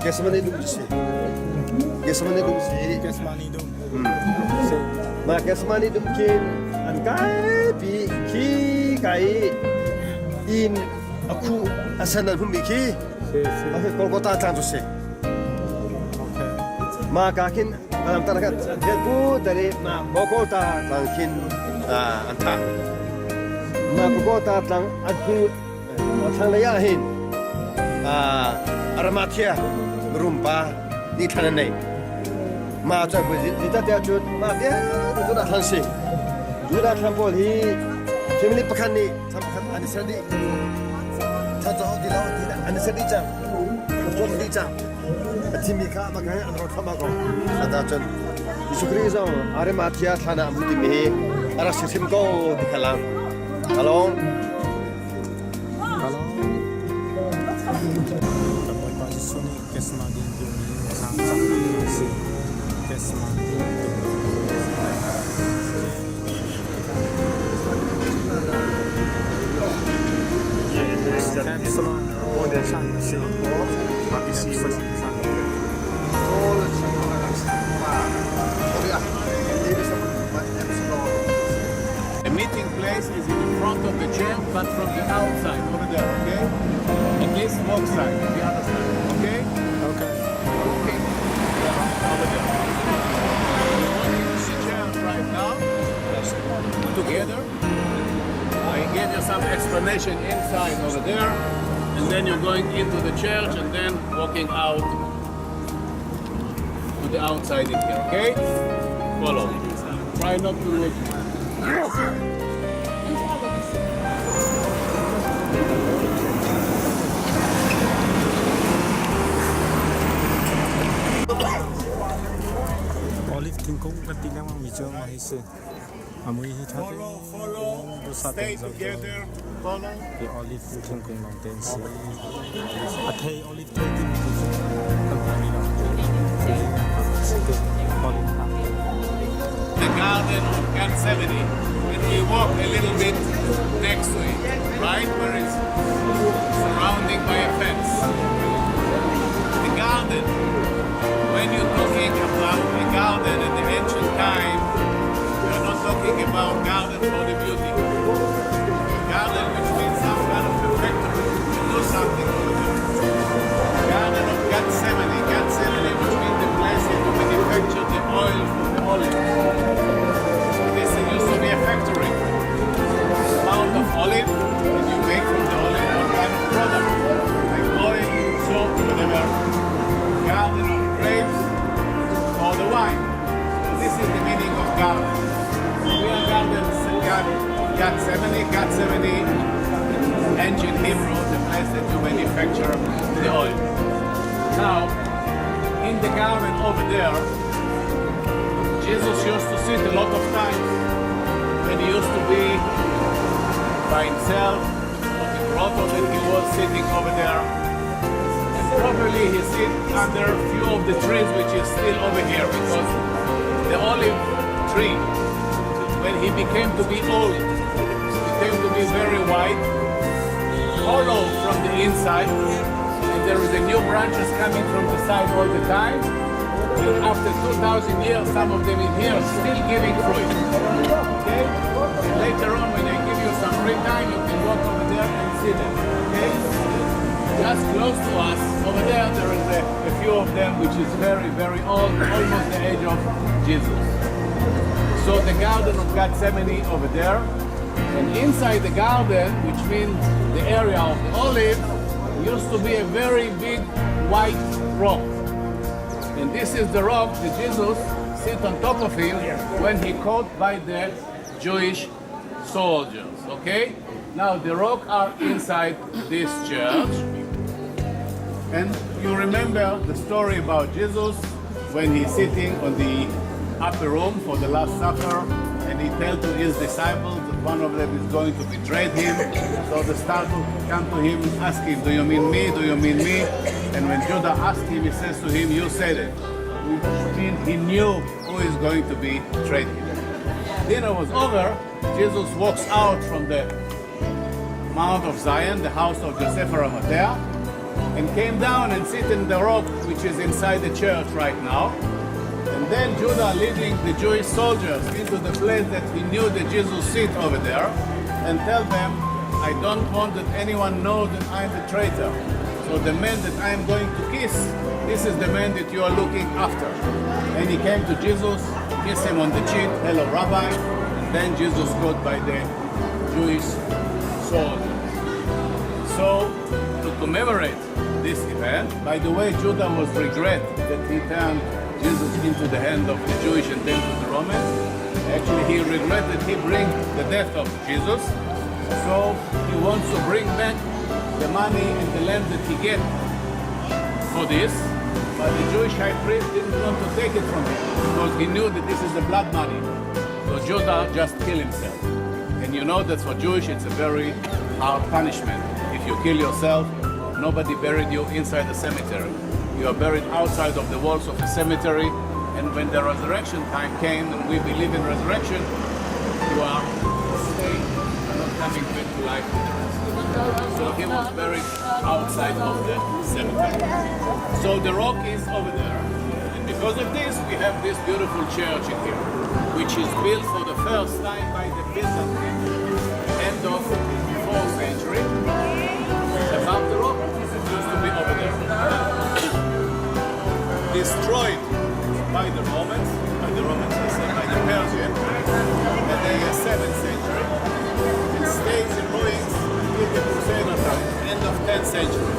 kesmani dum se kesmani dum ma kesmani dum kin an kai bi ki kai in aku asanan humiki aku Golgotha tranjuse ma kakin dalam tarakat debu dari ma Golgotha tangkin anta ma Golgotha tang aku tang layahin Aramatia rumpa di tananai ma cha ko dita dia chut ma dia tu dah hansi Juda trampol hi family pakan ni sampai anisadi tajau di laut tidak anisadi jam betul di jam timika makanya anrot sama kau ada jen Yesus Kristus are matia thana amudi me ara sisim kau di kalang halo Kesmadi yung sang si Kesmadi. The meeting place is in front of the church, but from the outside, over there, okay? And this walk side, the other side, okay? Okay. Okay. Over there. We're walking to the church right now, together. I gave you some explanation inside over there, and then you're going into the church and then walking out to the outside in here, okay? Follow. Try not to look. Olive tingkong katilang ang medyo mahisi. Amoy hitate. Follow. Stay together. Follow. The olive tingkong long tensi. At hey olive taking to company long. The Garden of Gethsemane, and we walk a little bit next to it, right, where it's surrounded by a fence. The garden, when you're talking about a garden in the ancient time, you're not talking about garden for the beauty. Garden which means some kind of a factory, you do something with it. Garden of Gethsemane, Gethsemane which means the place where you manufacture the oil from the olive. This used to be a factory. Amount of olive, and you make from the olive one kind of product, like oil, soap, whatever. Garden of grapes, or the wine. So this is the meaning of garden. We are gardens, Gethsemane, ancient Hebrew, the place that you manufacture the oil. Now, in the garden over there, Jesus used to sit a lot of times, and he used to be by himself on the grotto that he was sitting over there. And probably he sit under a few of the trees which is still over here, because the olive tree, when he became to be old, became to be very white, hollow from the inside, and there is a new branches coming from the side all the time. And after 2,000 years, some of them in here are still giving fruit. Okay? And later on, when I give you some free time, you can walk over there and see them. Okay? Just close to us, over there is a few of them which is very, very old, almost the age of Jesus. So the Garden of Gethsemane over there, and inside the garden, which means the area of the olive, used to be a very big white rock. And this is the rock that Jesus sit on top of him when he caught by the Jewish soldiers. Okay? Now the rock are inside this church. And you remember the story about Jesus when he's sitting on the upper room for the Last Supper, and he tells to his disciples that one of them is going to betray him. So the disciples come to him, ask him, do you mean me? Do you mean me? And when Judah asked him, he says to him, you said it. Which means he knew who is going to betray him. Dinner was over. Jesus walks out from the Mount of Zion, the house of Zophei Arimathea, and came down and sit in the rock which is inside the church right now. And then Judah leading the Jewish soldiers into the place that he knew that Jesus sit over there, and tell them, I don't want that anyone knows that I'm the traitor. So the man that I'm going to kiss, this is the man that you are looking after. And he came to Jesus, kissed him on the cheek, hello Rabbi, and then Jesus got by the Jewish soldiers. So to commemorate this event, by the way, Judah was regret that he turned Jesus into the hand of the Jewish and then to the Romans. Actually, he regretted he bring the death of Jesus. So he wants to bring back the money and the land that he get for this. But the Jewish high priest didn't want to take it from him because he knew that this is the blood money. So Judah just killed himself. And you know that for Jewish it's a very hard punishment. If you kill yourself, nobody buried you inside the cemetery. You are buried outside of the walls of a cemetery. And when the resurrection time came, and we believe in resurrection, you are staying, not coming back to life with the rest. So he was buried outside of the cemetery. So the rock is over there. And because of this, we have this beautiful church in here, which is built for the first time by the Byzantines, end of the 4th century. Above the rock, it used to be over there. Destroyed by the Romans, I say, by the Persians, in the 7th century, it stays in ruins till the Crusader time, end of 10th century.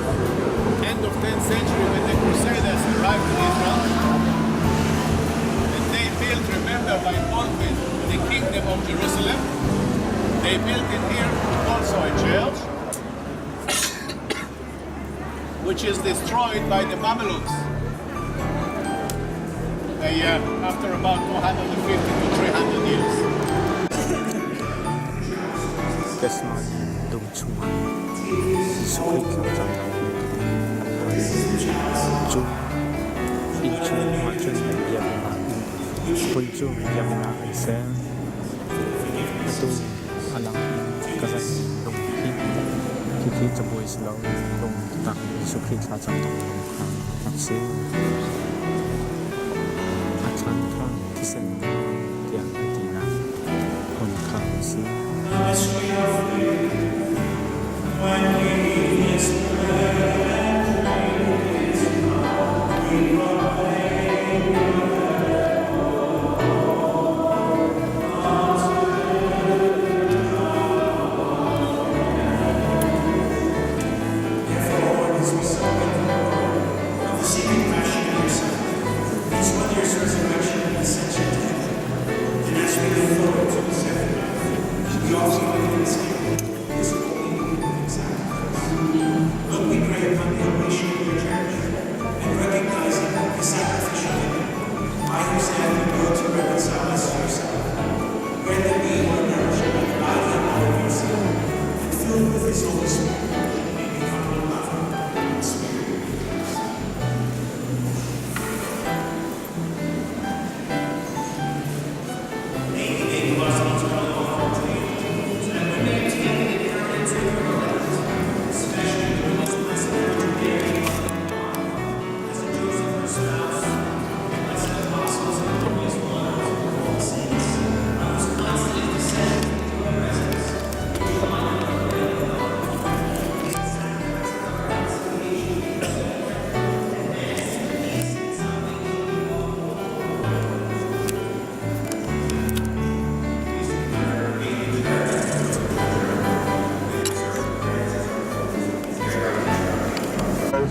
End of 10th century, when the Crusaders arrived in Israel, and they built, remember, by conquest, the kingdom of Jerusalem, they built in here also a church, which is destroyed by the Mamelukes. After about 250 to 300 years. Kesman dung chuma Zophei kang chu in chu ma chun ya na pun chu ya na se tu alang ka sa dung ki chapoi slow dung tak Zophei kha chang tak se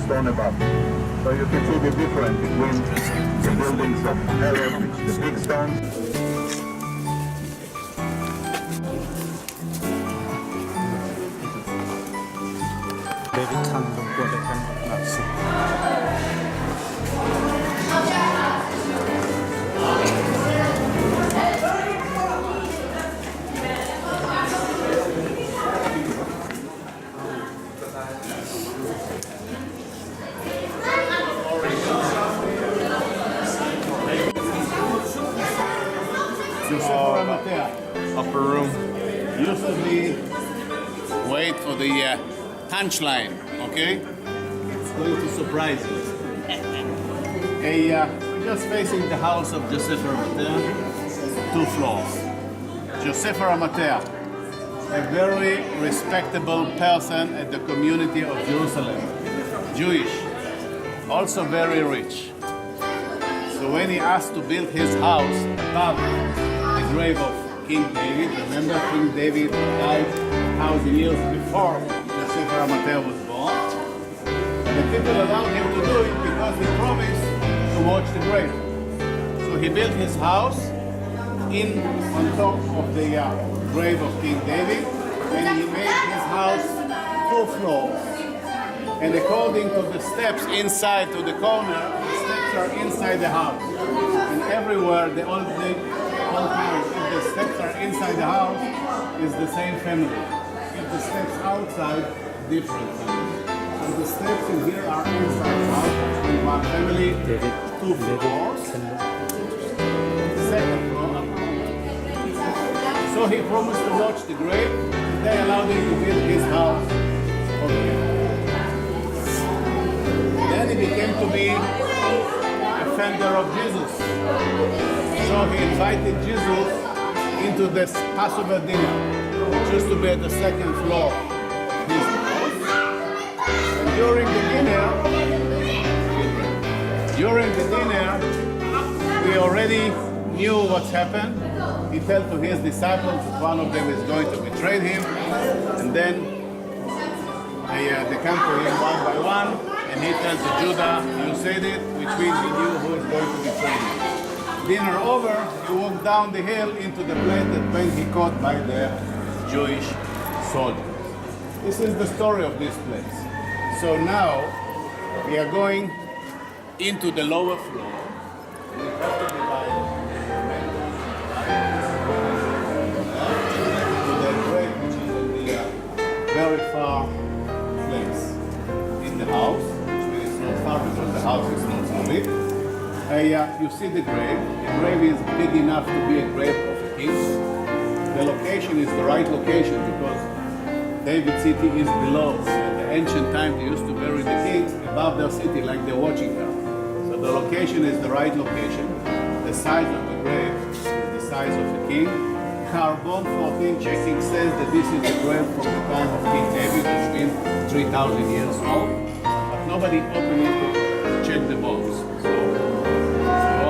Stone above. So you can see the difference between the buildings of Arab, the big stones. David Khan dung kwa de kan na si Upper room. Used to be, wait for the punchline, okay? It's going to surprise you. We're just facing the house of Zophei Arimathea, 2 floors. Zophei Arimathea, a very respectable person at the community of Jerusalem, Jewish, also very rich. So when he asked to build his house above the grave of King David, remember King David died 1,000 years before Zophei Arimathea was born, and the people allowed him to do it because he promised to watch the grave. So he built his house on top of the grave of King David, and he made his house 2 floors. And according to the steps inside to the corner, the steps are inside the house. And everywhere, all times, if the steps are inside the house, is the same family. If the steps outside, different family. So the steps in here are inside out. In one family, 2 floors. Second floor. So he promised to watch the grave. They allowed him to build his house over here. Then he became to be a friender of Jesus. So he invited Jesus into this Passover dinner, which used to be at the second floor. And during the dinner, we already knew what's happened. He told to his disciples that one of them is going to betray him, and then they come to him one by one, and he tells to Judah, "You said it," which means he knew who is going to betray him. Dinner over, he walked down the hill into the place that when he caught by the Jewish soldiers. This is the story of this place. So now we are going into the lower floor. We have to divide to the grave, which is in the very far place in the house, which means it's not far because the house is not so big. You see the grave. The grave is big enough to be a grave of a king. The location is the right location because David city is below. So at the ancient time they used to bury the kings above their city like they're watching them. So the location is the right location. The size of the grave is the size of the king. Carbon 14 checking says that this is the grave from the time of King David, which means 3,000 years old. But nobody opened it to check the bones. So we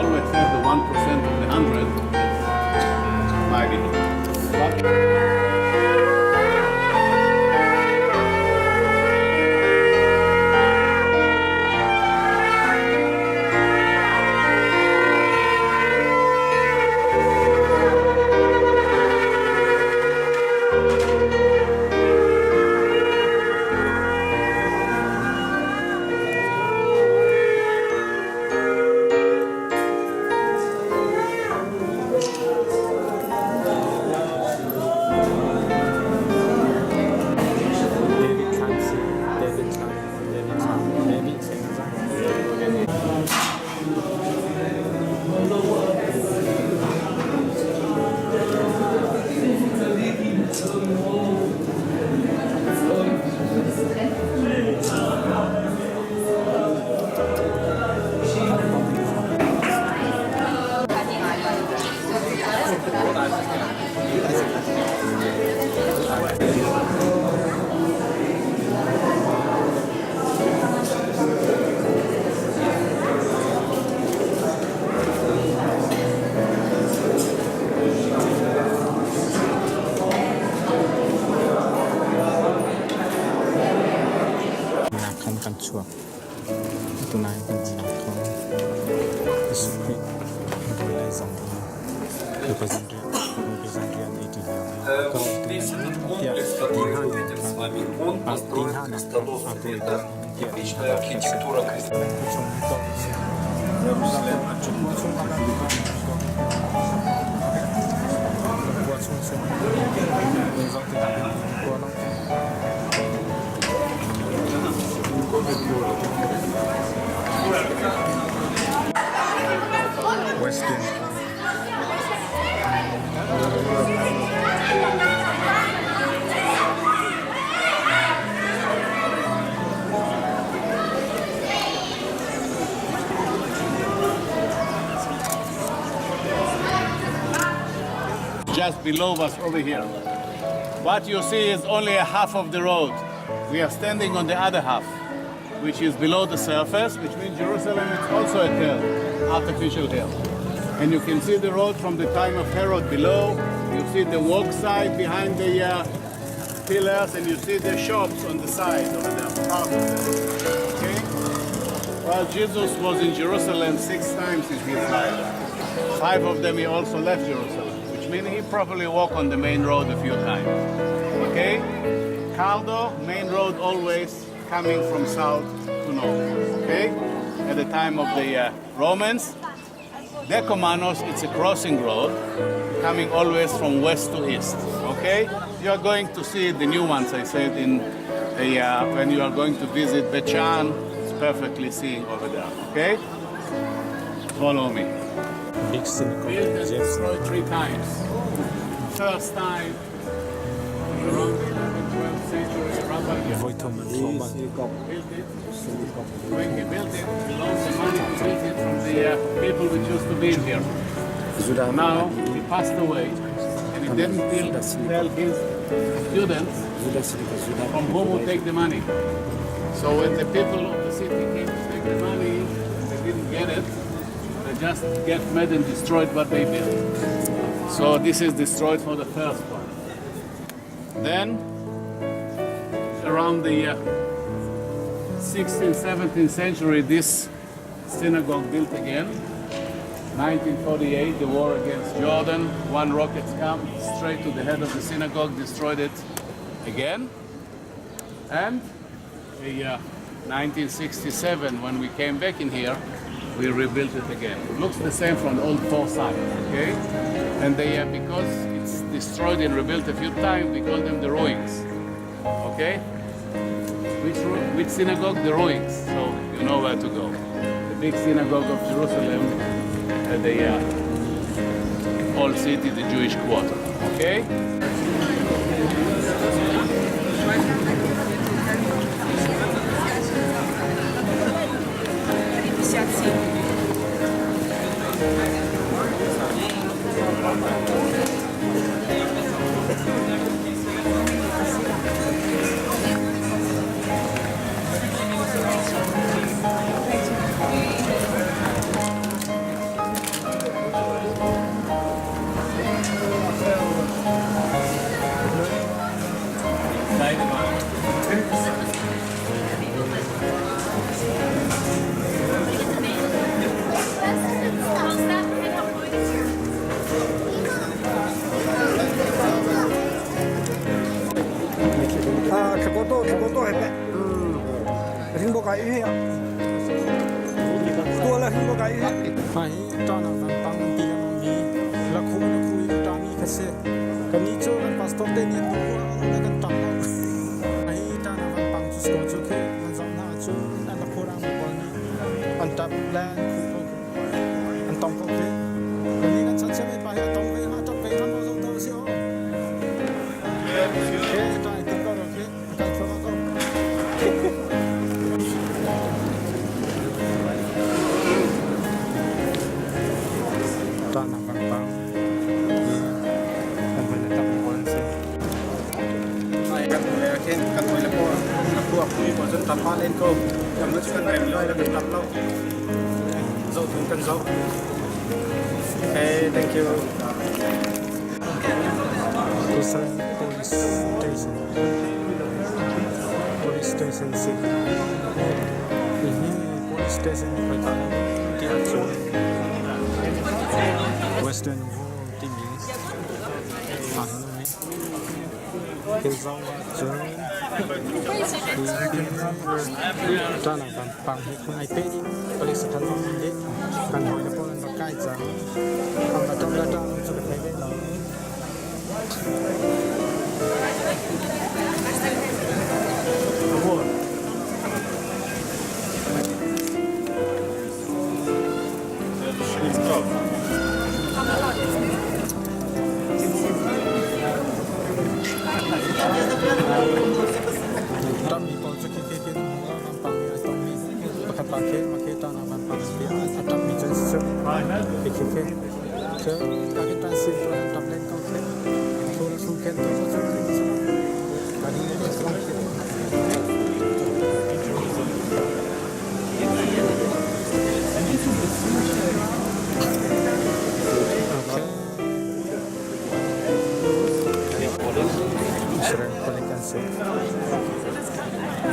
always have the 1% of the 100 might be true. Chuộc tụi này còn gì không cái súp hết rồi lại dòng thì có dân riêng ấy thì là có Весь этот комплекс, который мы видим с вами, он построен крестоносными методами. Типичная архитектура крестоносных. Western. Just below us over here. What you see is only a half of the road. We are standing on the other half, which is below the surface, which means Jerusalem is also a hill, artificial hill. And you can see the road from the time of Herod below. You see the walk side behind the pillars, and you see the shops on the side over there. Okay? Well, Jesus was in Jerusalem 6 times in his life. 5 of them he also left Jerusalem, which means he probably walked on the main road a few times. Okay? Caldo, main road always coming from south to north. Okay? At the time of the Romans, Decomanos, it's a crossing road coming always from west to east. Okay? You are going to see the new ones, I said, in when you are going to visit Bechan, it's perfectly seeing over there. Okay? Follow me. Big synagogue Built in and Jeff. destroyed 3 times. First time around the 12th century, Rabbi Voi thom thom ba. built it. When he built it, he lost the money to build it from the people which used to be here. Now he passed away, and he didn't tell his students from whom would take the money. So when the people of the city came to take the money, they didn't get it. They just get mad and destroyed what they built. So this is destroyed for the first one. Then, around the 16th, 17th century, this synagogue built again. 1948, the war against Jordan. 1 rocket come straight to the head of the synagogue, destroyed it again. And in 1967, when we came back in here, we rebuilt it again. It looks the same from all 4 sides, okay? And they, because it's destroyed and rebuilt a few times, we call them the ruins, okay? Which synagogue? The ruins, so you know where to go. The big synagogue of Jerusalem, the old city, the Jewish quarter, okay? Keboto hepe. Ringo kai uhe. Tua la ringo kai uhe. Ai ta na van pang ti mi la khu ta mi khase. Kan ni cho kan pastor te ni tu na kan ta. Ai ta na van pang chu ko chu ke man zong na chu na la khu rang ko ni. An tap la khu ko. An tong ko ke. Kan ni kan chan che me pa ya tong ve ha tong ve han mo zong to si o. Ke ta ti ko ro ke. Ka cho ko. Tanah Bangpang kan menetap konsen. Kan boleh lapor. Aku ni bosan tanpa lain ko. Kamu kan rem loy la kan lo. Zo tu kan zo. Hey, thank you. Busan police station. Police station sih. Ini police station di kota Tianjin. Western Wall Timis. Hanoi. Hillsong John. Tanah Bangpang pun ai pe ni paling setan ni kan hoi le pon ba kai jang. Ang datang datang sudah pergi lah. Kami pun cuci kaki Bangpang ni atau ni pakai pakai makai tanah Bangpang dia atau ni jenis kaki. So kaki transit tu atau lain kau ke. Tur sungket tu macam ni semua. Kali ni sungket. Sering balikan sih.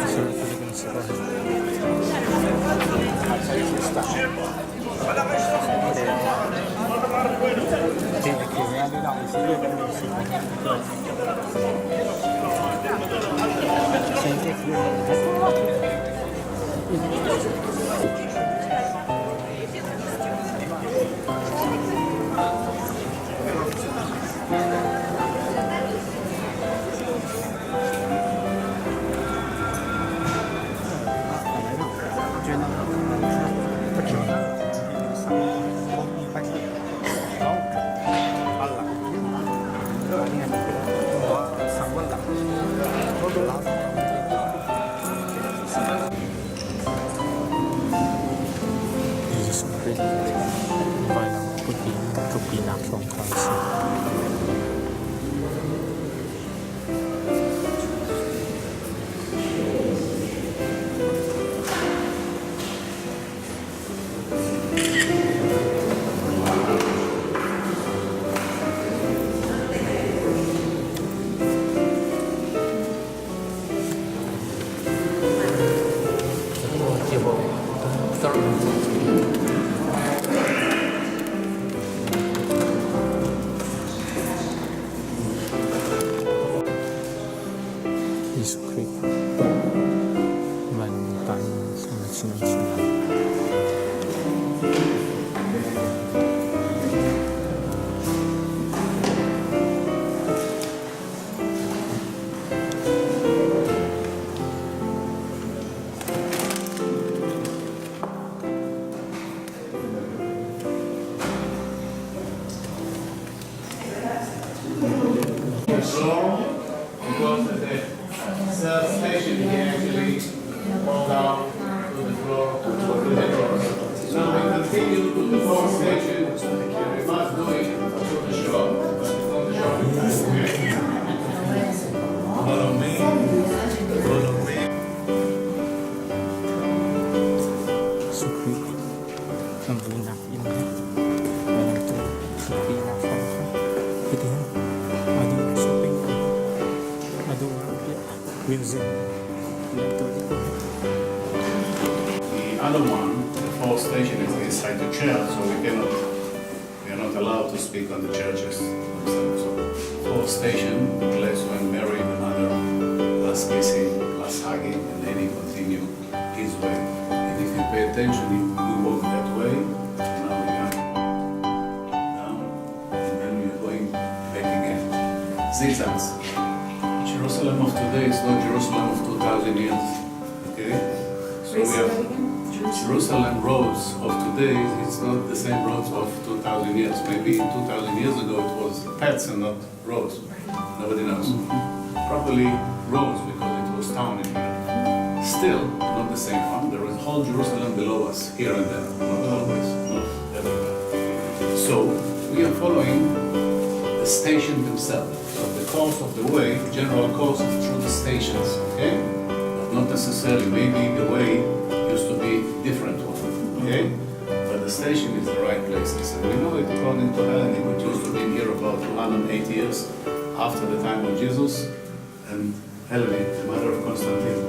Sering balikan sih. storm, because at the third station he actually fall down to the floor to the cross. Now we continue to the fourth station, and we must do it to the shore. Follow me. Follow me. Zophei ang binak ini dalam tu Zophei nak kita ada shopping ada orang museum itu The other one, the fourth station, is inside the church, so we are not allowed to speak on the churches. So, fourth station, the place when Mary, the mother, last kissing, last hugging, and then he continued his way. And if you pay attention, we walk that way, now we are down, and then we are going back again. Zigzags. Jerusalem of today is not Jerusalem of 2,000 years. Okay? So we have Jerusalem roads of today, it's not the same roads of 2,000 years. Maybe 2,000 years ago it was paths and not roads. Nobody knows. Probably roads because it was town in here. Still, not the same one. There is whole Jerusalem below us, here and there. Not always, not everywhere. So, we are following the station themselves. So the course of the way, the general course is through the stations, okay? But not necessarily, maybe the way used to be different one, okay? But the station is the right places. And we know it according to Hellenic, which used to be here about 208 years after the time of Jesus. And Hellenic, the mother of Constantine,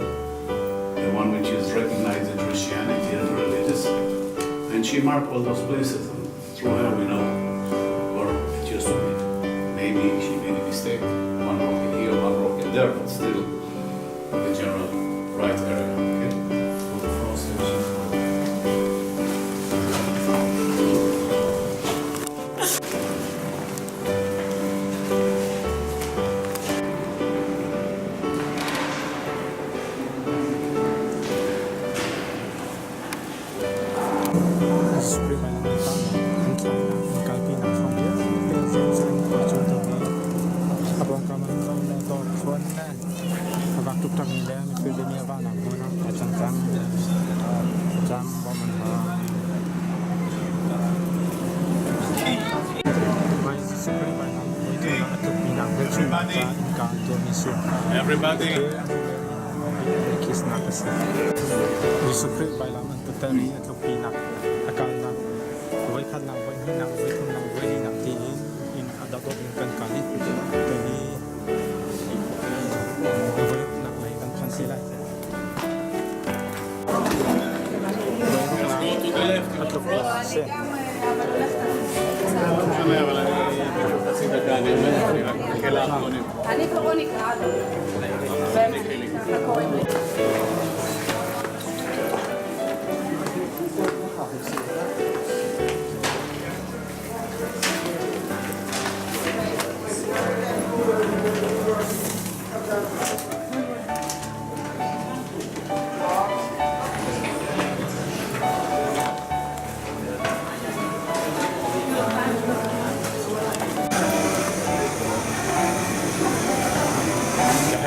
the one which is recognized in Christianity as religious. And she marked all those places. And through her we know where it used to be. Maybe she made a mistake, one rock in here, one rock in there, but still the general right area. Okay? Everybody. Kis na kasi. Zophei by lang ang tutari at lupinak. Akal na. Huwag ka lang, huwag hinang, huwag kong lang, huwag hinang tiin. In adagog yung kankalit. Tani. Huwag na may kankan sila. Let's go to the left. At lupinak kasi.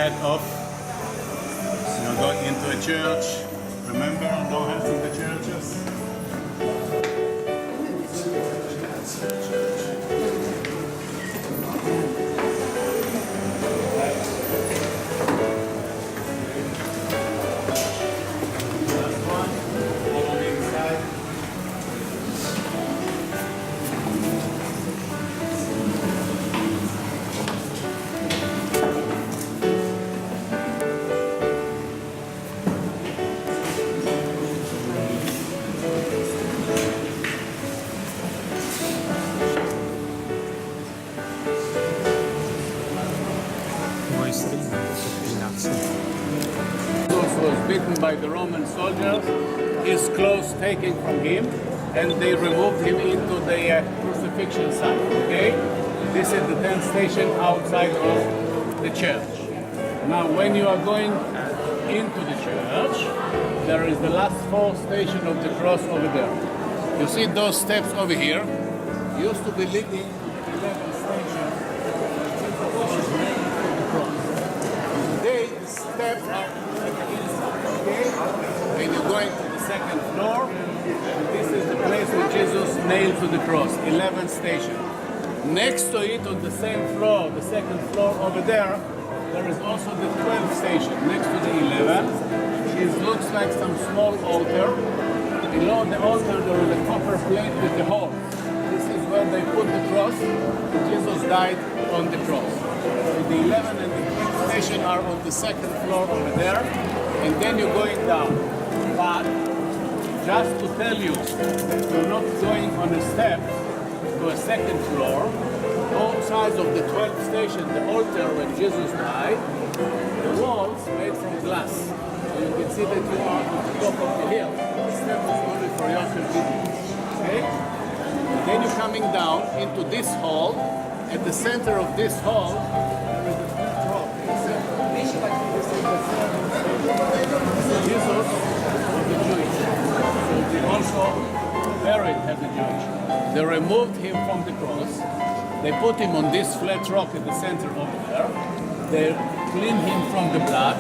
Head off. You're going into a church. Remember, don't have to the churches. Last one. Follow me inside. Was beaten by the Roman soldiers, his clothes taken from him, and they removed him into the crucifixion site. Okay, this is the 10th station outside of the church. Now, when you are going into the church, there is the last 4 station of the cross over there. You see those steps over here? Used to be leading to the 11th station, which is named today the steps are at the inside, okay? And you're going to the second floor, and this is the place where Jesus nailed to the cross, 11th station. Next to it, on the same floor, the second floor over there is also the 12th station, next to the 11th. It looks like some small altar. Below the altar there is a copper plate with the hole. This is where they put the cross. Jesus died on the cross. So the 11th and the 12th station are on the second floor over there, and then you're going down. But just to tell you, you're not going on a step to a second floor. Both sides of the 12th station, the altar when Jesus died, the walls made from glass. So you can see that you are on the top of the hill. The step is only for your convenience. Okay? And then you're coming down into this hall. At the center of this hall, there is a flat rock. Jesus was a Jewish. So they also buried as a Jewish. They removed him from the cross. They put him on this flat rock in the center over there. They cleaned him from the blood,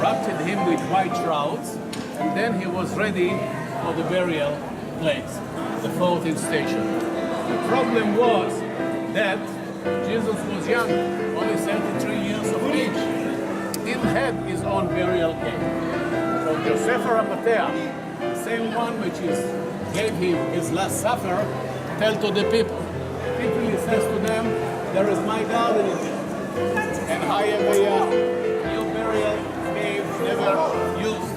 wrapped him with white shrouds, and then he was ready for the burial place, the 14th station. The problem was that Jesus was young, only 33 years of age. He didn't have his own burial cave. So Zophei Rapatea, the same one which gave him his last supper, tell to the people. He says to them, there is my garden in there. And I have a new burial cave never used.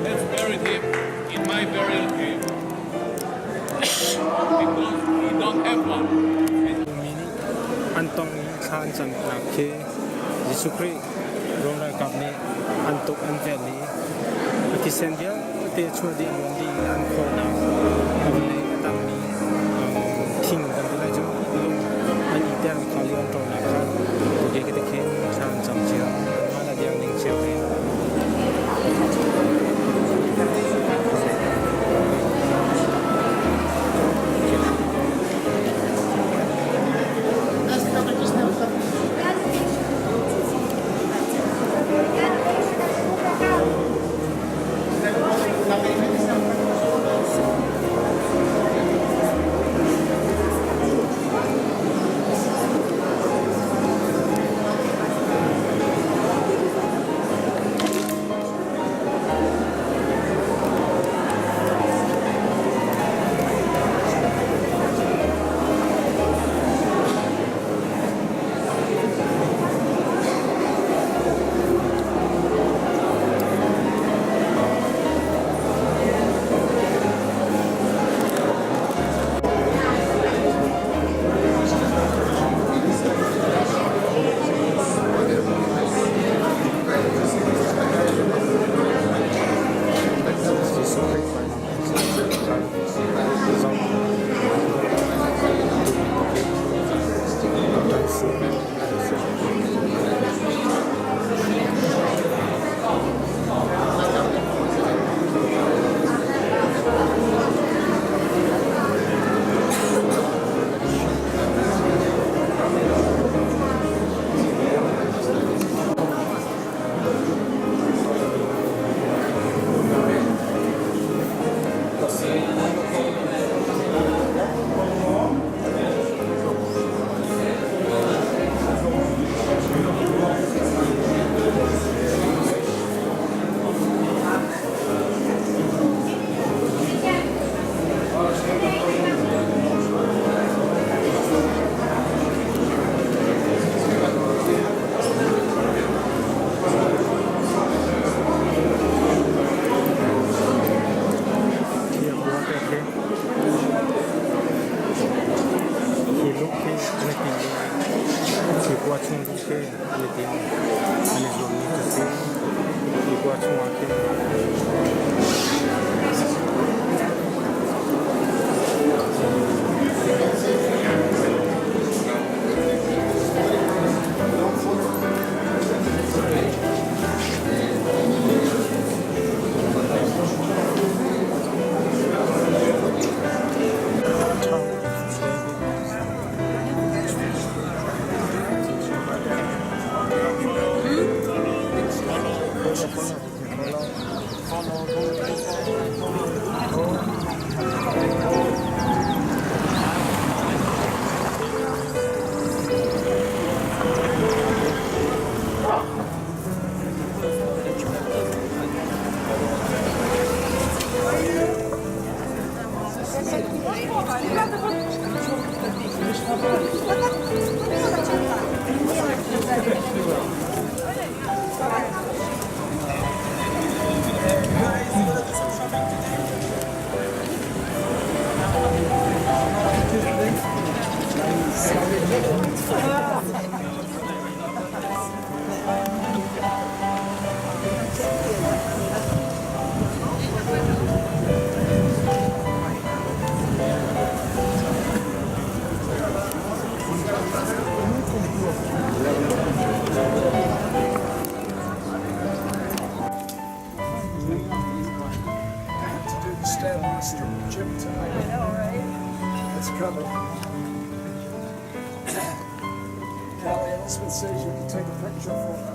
Let's bury him in my burial cave. Because we don't have one. Antong Khan Chan Nakhe, Yisukri, Rona Kapni, Antok and Valley, Kisendia, the Chudi and Wandi and Kona, Omni Adami, King and the Legend, and Idan Kalion Tonaka, to get the king, Chan Chamchia, and the young children. Elspeth says you can take a picture for her.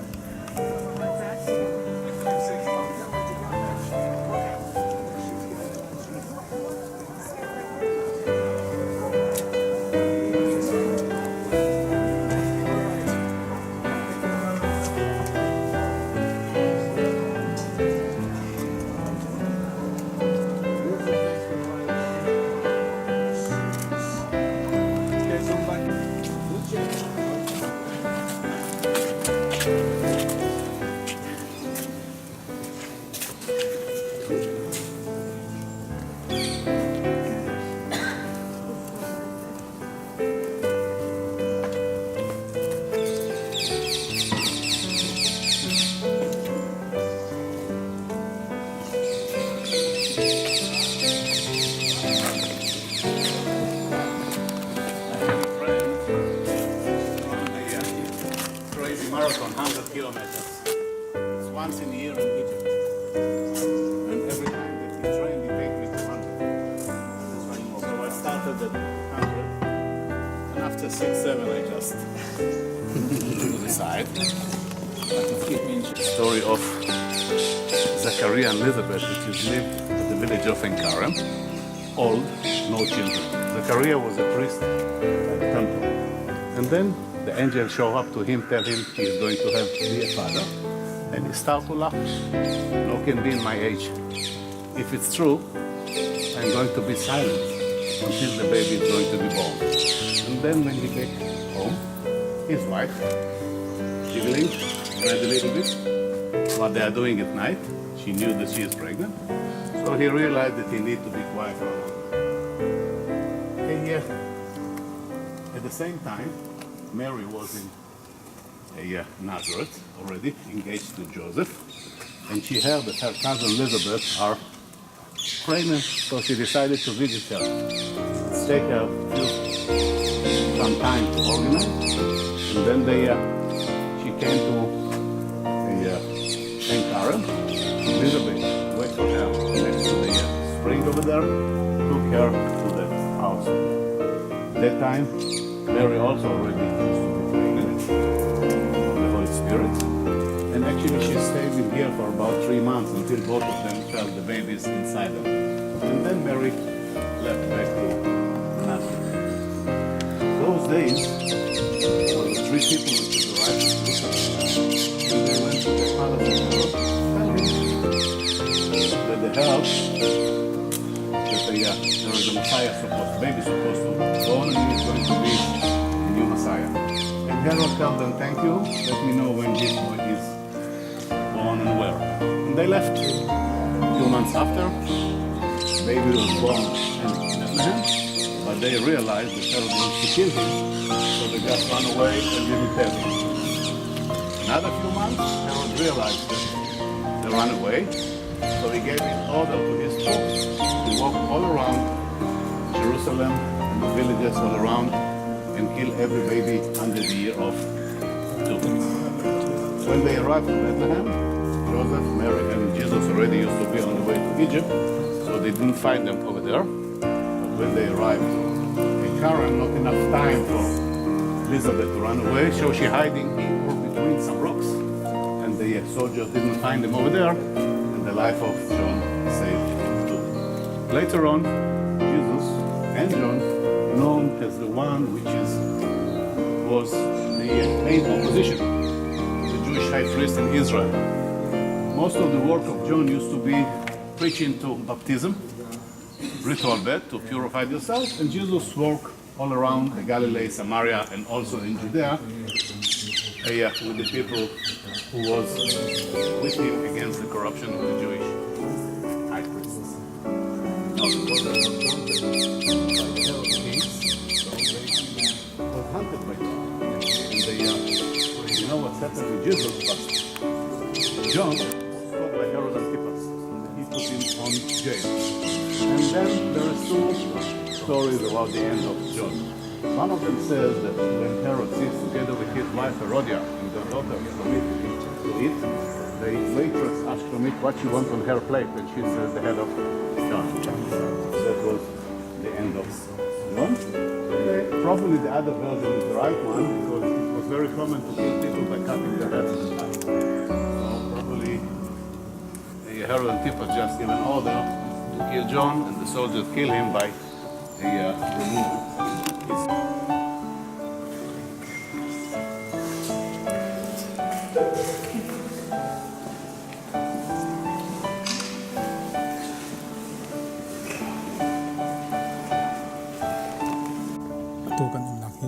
Marathon, 100 kilometers. It's once in a year in Egypt. And every time that he trained, he takes me to 100. So I started at 100. And after 6, 7, I just to the side. Story of Zachariah and Elizabeth, which lived at the village of Enkarem. Old, no children. Zachariah was a priest at the temple. And then the angel show up to him, tell him he is going to have be a father. And he start to laugh. No can be in my age. If it's true, I'm going to be silent until the baby is going to be born. And then when he back home, his wife, giggling, read a little bit what they are doing at night. She knew that she is pregnant. So he realized that he needs to be quiet for a while. And here, at the same time, Mary was in Nazareth, already engaged to Joseph, and she heard that her cousin Elizabeth are pregnant, so she decided to visit her. It's take her some time to organize, and then she came to Enkarem. Elizabeth went for her next to the spring over there, took her to the house. That time, Mary also already used to be pregnant of the Holy Spirit. And actually she stayed in here for about 3 months until both of them felt the babies inside them. And then Mary left back to Nazareth. Those days, there were 3 people which arrived in Jerusalem. And they went to the palace of Herod, telling that the Herod, there is a Messiah baby supposed to be born, and he's going to be the new Messiah. And Herod told them, thank you, let me know when this boy is born and where. And they left. A few months after, the baby was born in Bethlehem, but they realized that Herod wants to kill him, so they just ran away and didn't tell him. Another few months, Herod realized that they ran away, so he gave an order to his troops to walk all around Jerusalem and the villages all around and kill every baby under the year of 2. When they arrived in Bethlehem, Joseph, Mary, and Jesus already used to be on the way to Egypt, so they didn't find them over there. But when they arrived in Enkarem, not enough time for Elizabeth to run away, so she hiding in or between some rocks, and the soldiers didn't find them over there, and the life of John saved too. Later on, Jesus and John, known as the one which was the main opposition, the Jewish high priest in Israel. Most of the work of John used to be preaching to baptism, ritual bed to purify yourself. And Jesus walked all around Galilee, Samaria, and also in Judea with the people who was with him against the corruption of the Jewish high priests. Now, because they were wanted by Herod kings, so they were hunted by God. And they, you know what's happened with Jesus, but John was caught by Herod Antipas. He put him on jail. And then there are two stories about the end of John. One of them says that when Herod sits together with his wife Herodias and their daughter Shlomit to eat, the waitress asked Shlomit what she wants on her plate, and she says the head of John. That was the end of John. Probably the other version is the right one, because it was very common to kill people by cutting their heads. So probably the Herod Antipas just gave an order to kill John, and the soldiers kill him by removing his head.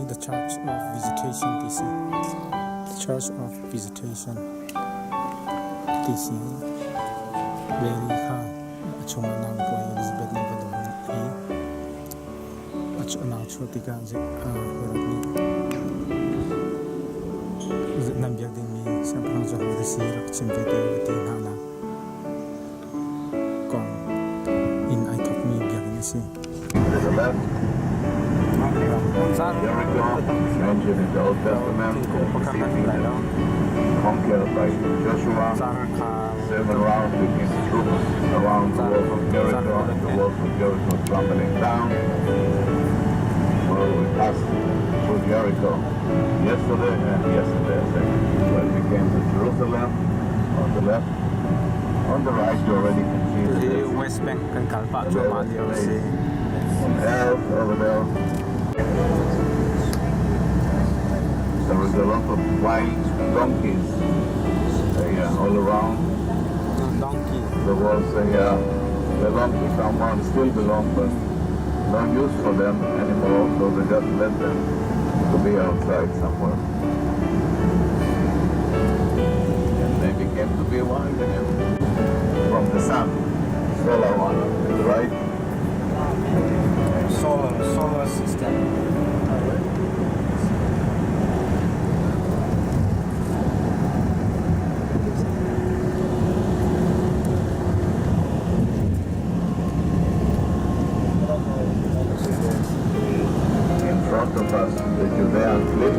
The Church of Visitation DC. The Church of Visitation DC. Very high. Chumanang ko Elizabeth na kadong at now chotika is it nambiak din mi sa pranzo ho de sirak chimpete ti nana kong in I talk me biak ni si Jericho, mentioned in the Old Testament, conquered by Joshua, 7 rounds with his troops around the walls of Jericho, and the walls of Jericho crumbling down. Well, we passed through Jericho yesterday, when we came to Jerusalem, on the left. On the right, you already can see the West Bank kan kalpa over there. There is a lot of wild donkeys all around. There was a donkey someone still belonged, but no use for them anymore, so they just let them to be outside somewhere. And they became to be wild again. From the sun, solar one, right? solar system. In front of us, the Judean cliff.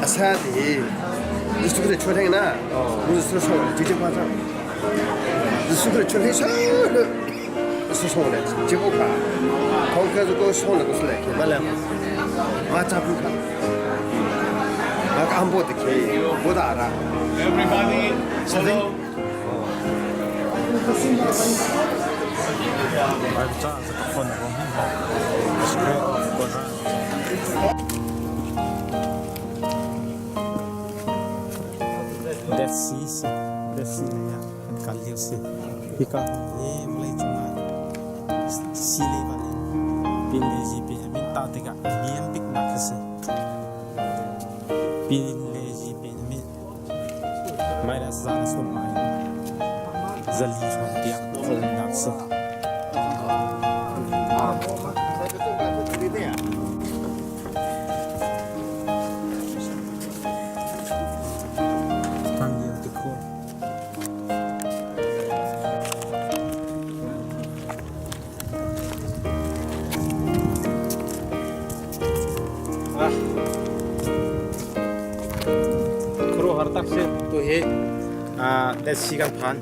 아사디 이스트그레 초랭나 무슨 소소 지지마자 이스트그레 초랭사 소소네 지고가 거기서 소는 것을 이렇게 말하면 맞잡을까 막 안 보듯이 못 알아 Everybody, follow. Let's see ya kan liu si pika mulai cuma sile balik pin leji pin minta tiga biam pik nak si pin leji pin min mai dah sana sumai zali from tiang phone nak si takse to he that si kan phan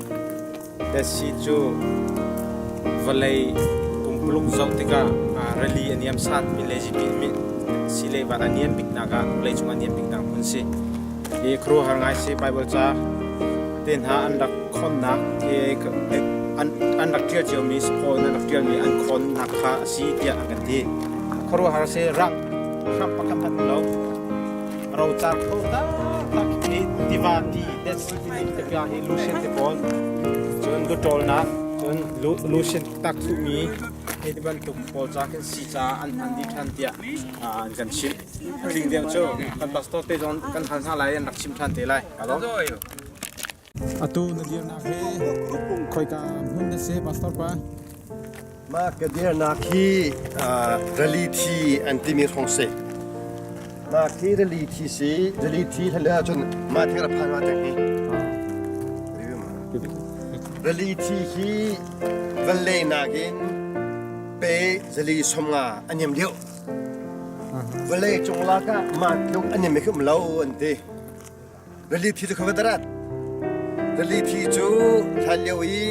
that si chu valai pumpluk zau tika rally aniam sat mi leji mi si le ba aniam pik naga le chung aniam pik na hun si i kru har ngai si Bible cha tin ha an dak khon nak e an dak tia chiu mi spol an dak tia mi an khon nak kha si tia kan ti kru har se rak khap pa kan lo ro cha ko ta tak ni divati that's the guy he lucian the ball chon do tol na chon lucian tak tu mi he di ban tu ball cha kan si cha an di than tia an kan chim ring deu cho kan pastor te jon kan han sa lai an dak chim than te lai alo atu na dia na he khoi ka hun de se pastor pa ma ke dia na khi rally thi antimi khong se ma khi rally thi se rally thi thala chon ma thera phan ma ta hi rally thi khi valle na gen pe rally somnga anyam deu valle chungla ka ma tuk anyam me khum lo ante rally thi to khawadarat rally thi chu thalyawi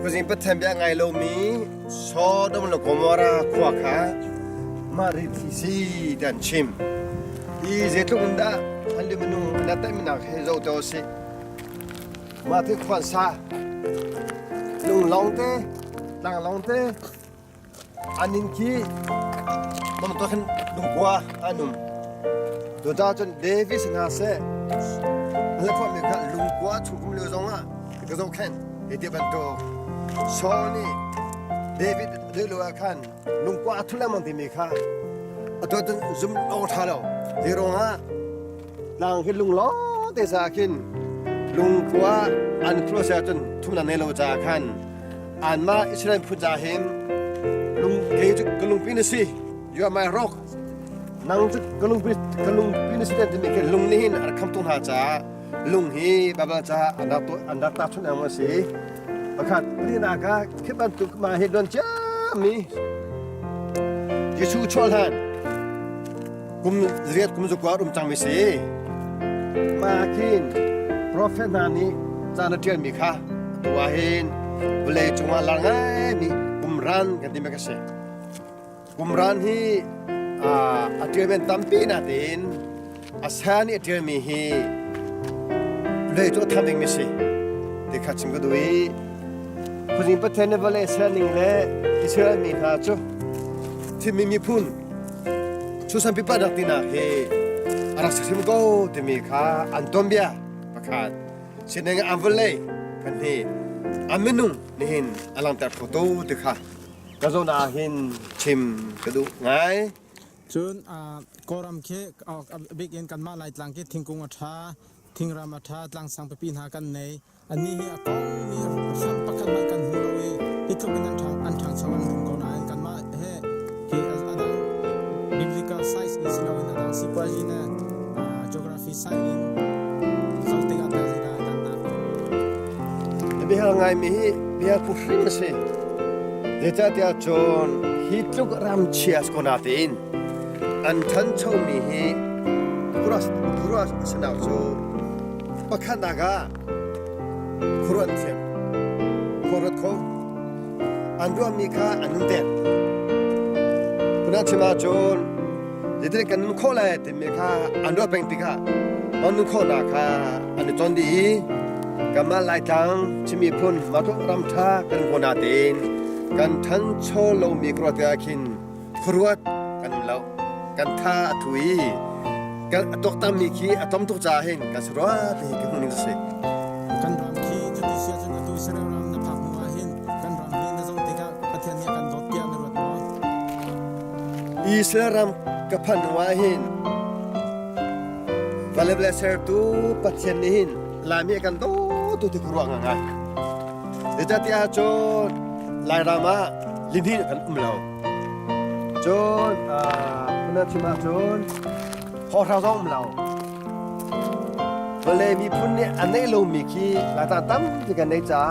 ก็จริงประเทศยังไงเรามีชอดมลกมราขวาขามาริทิซีดันชิมอีเจตุกันดาฮันดิมนุนัตมินักเฮโซโตสิมาที่ควันซาลุงลองเตลังลองเตอันนี้คีมันตัวขันลุงกว่าอันนุ่มตัวจ้าจนเดวิสนาเซ่แล้วพอมีกันลุงกว่าชุกุมเลือดงอ่ะก็ต้องแข่งเดี๋ยวบันโตชอนี่เดวิดเลือกันลุงกว่าทุเลมันที่มีค่าตัวจนซุ่มเอาท่าเราเดี๋ยวงะหลังขึ้นลุงล้อเตะสากินลุงกว่าอันครัวเสียจนทุ่มนันเนโลจากันอันมาอิสราเอลพูดจาเห็นลุงเกย์กลุงพินสิอยู่มาร็อกนั่งจุกลุงพินสิเดินที่มีแค่ลุงนี่หินคำตุนหาจ้าลุงฮีบาบาจ้าอันดับตัดชุนเอามาสิประคัดที่นากาคิดบันตุกมาเห็นดอนจ้ามียิชูชอลฮันกุมเรียดกุมจุกวารุมจังมิสิมาคินโปรเฟสนานีจานเทียนมีค่ะตัวเห็นเวลาจุมาลังไงมีกุมรันกันที่ไม่กษะกุมรันฮีอาเทียนเป็นตัมปีนาดินอาสานี่เทียนมีฮีเลยตัวทำเองมิสิเด็กขัดชิมก็ดูผู้หญิงประเทศในวันเสาร์นี้แหละอิสราเอลมีหาจุที่มีพุ่นชุสัมพิปัดตินาเฮอารักษาชิมก็ที่มีข้าอันตอมเบียประกาศเช่นนั้นอันวันเล่กันที่อามินุงนี่เห็นอลังตัดโฟโต้ที่ข้ากระโจนอาเห็นชิมกระดูง่ายจนกอรำเคออกบิ๊กเอ็นกันมาไล่ตลังเกทิ้งกุงอัฐาทิ้งรามาธาตลังสังปปีนหากันในอันนี้ก็มีสัมปกันมากันหัวเอที่ทุกเป็นอันทางสวรรค์ถึงก่อนนั้นกันมาเฮ้ที่อันนั้น biblical science อิสลามอันนั้นสิบวันนี้นะ geography science เขาติดกันได้กันนะเบียร์ไงมีเบียร์ผู้ฟิมสิเดี๋ยวจะเดี๋ยวจนฮิตลุกรำเชียสคนอาตินอันทันชมมีครัวสนาวโจประคันดากาครัวเทียมครัวโคอันรวมมีค่าอันนุ่มเด็ดคุณอาชิมาโจนเดี๋ยวกันนุ่มโคเลยแต่มีค่าอันรวมเป็นปีค่าอันนุ่มโคนาค่าอันนี้จนดีกำมาไล่จังที่มีพุ่นมาทุกรำท่ากันคนอาตินกันทันโชโลมีครัวเตียกินครัวกันเล่ากันท่าถุยกันตกตามมีขี้ตอมตุกจ่าเห็นกันสระที่กินคนนี้สิกันรำคีจุดที่เสียจนตัวเสร็จรำนับพักมัวเห็นกันรำที่นั่งติกะประเทศนี้กันดอกเบี้ยในรถม้วนอิสลามกับพันวาเห็นวาเลเบลเซอร์ตูประเทศนี้เห็นลามีกันตัวที่ครัวง่ายเดี๋ยวจะที่อาโจลายรามาลินหินกันเราโจนคุณอาชิมาโจนพอเราต้องเราเวลามีพุ่นเนี่ยอันนี้เรามีขี้ลาตาตั้มที่กันในจ่า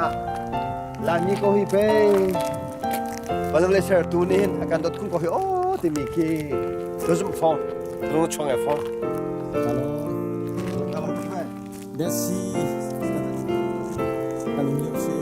ลามีก็ฮิเป้เวลาเชอร์ตูนี่อาการดดคุ้งก็ฮิโอ้ที่มีขี้ตัวสุ่มฟองตัวช่วงไอ้ฟองฮัลโหลเดซี่กันมีโอซี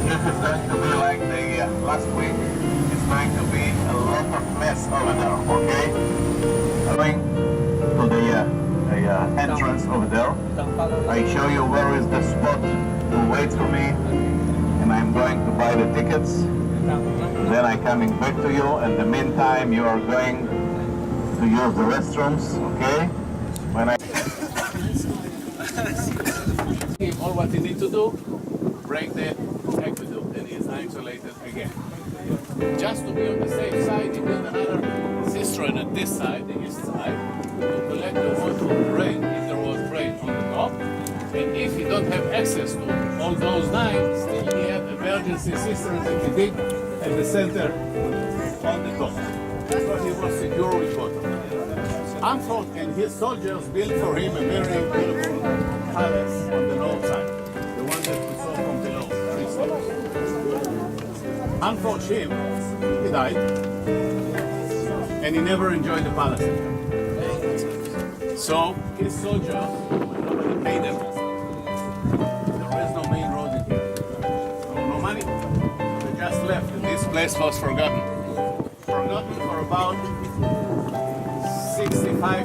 This is going to be like the last week. It's going to be a lot of mess over there, okay? I'm going to the entrance over there. I show you where is the spot to wait for me, and I'm going to buy the tickets. Then I'm coming back to you. In the meantime, you are going to use the restrooms, okay? When I all what you need to do, break the aqueduct, and it's isolated again. Just to be on the safe side, you build another cistern at this side, the east side, to collect the water of rain, if there was rain on the top. And if you don't have access to all those 9, still you have emergency cisterns that you dig at the center on the top. So he was secure with water. Amphot and his soldiers built for him a very beautiful palace on the north side, the one that we saw from below. Unfortunately, he died, and he never enjoyed the palace. So his soldiers, nobody paid them. There is no main road in here, no money. They just left, and this place was forgotten. Forgotten for about 65.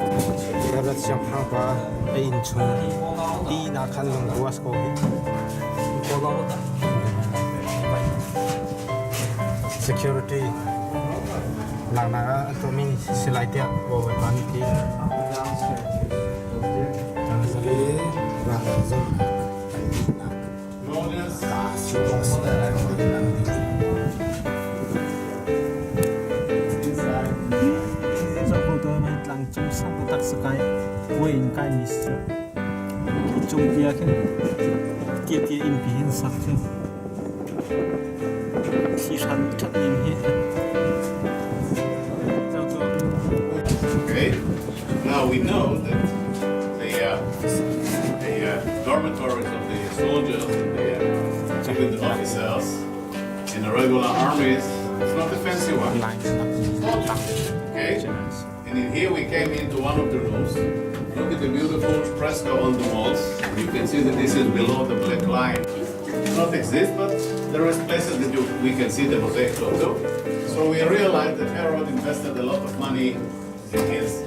Karat siyang hangpa ay inchong di nakalong buwas ko. Security lang na ito min sila dia o banti. Trong sang tắc sky quên cái mi sợ trong kia cái kia in biển sắc chứ khi săn chắc in hết. Okay, now we know that the dormitories of the soldiers and the officers in the regular armies, it's not a fancy one. Okay, and in here we came into one of the rooms. Look at the beautiful fresco on the walls. You can see that this is below the black line. It does not exist, but there is places that we can see the mosaic too. So we realized that Herod invested a lot of money in his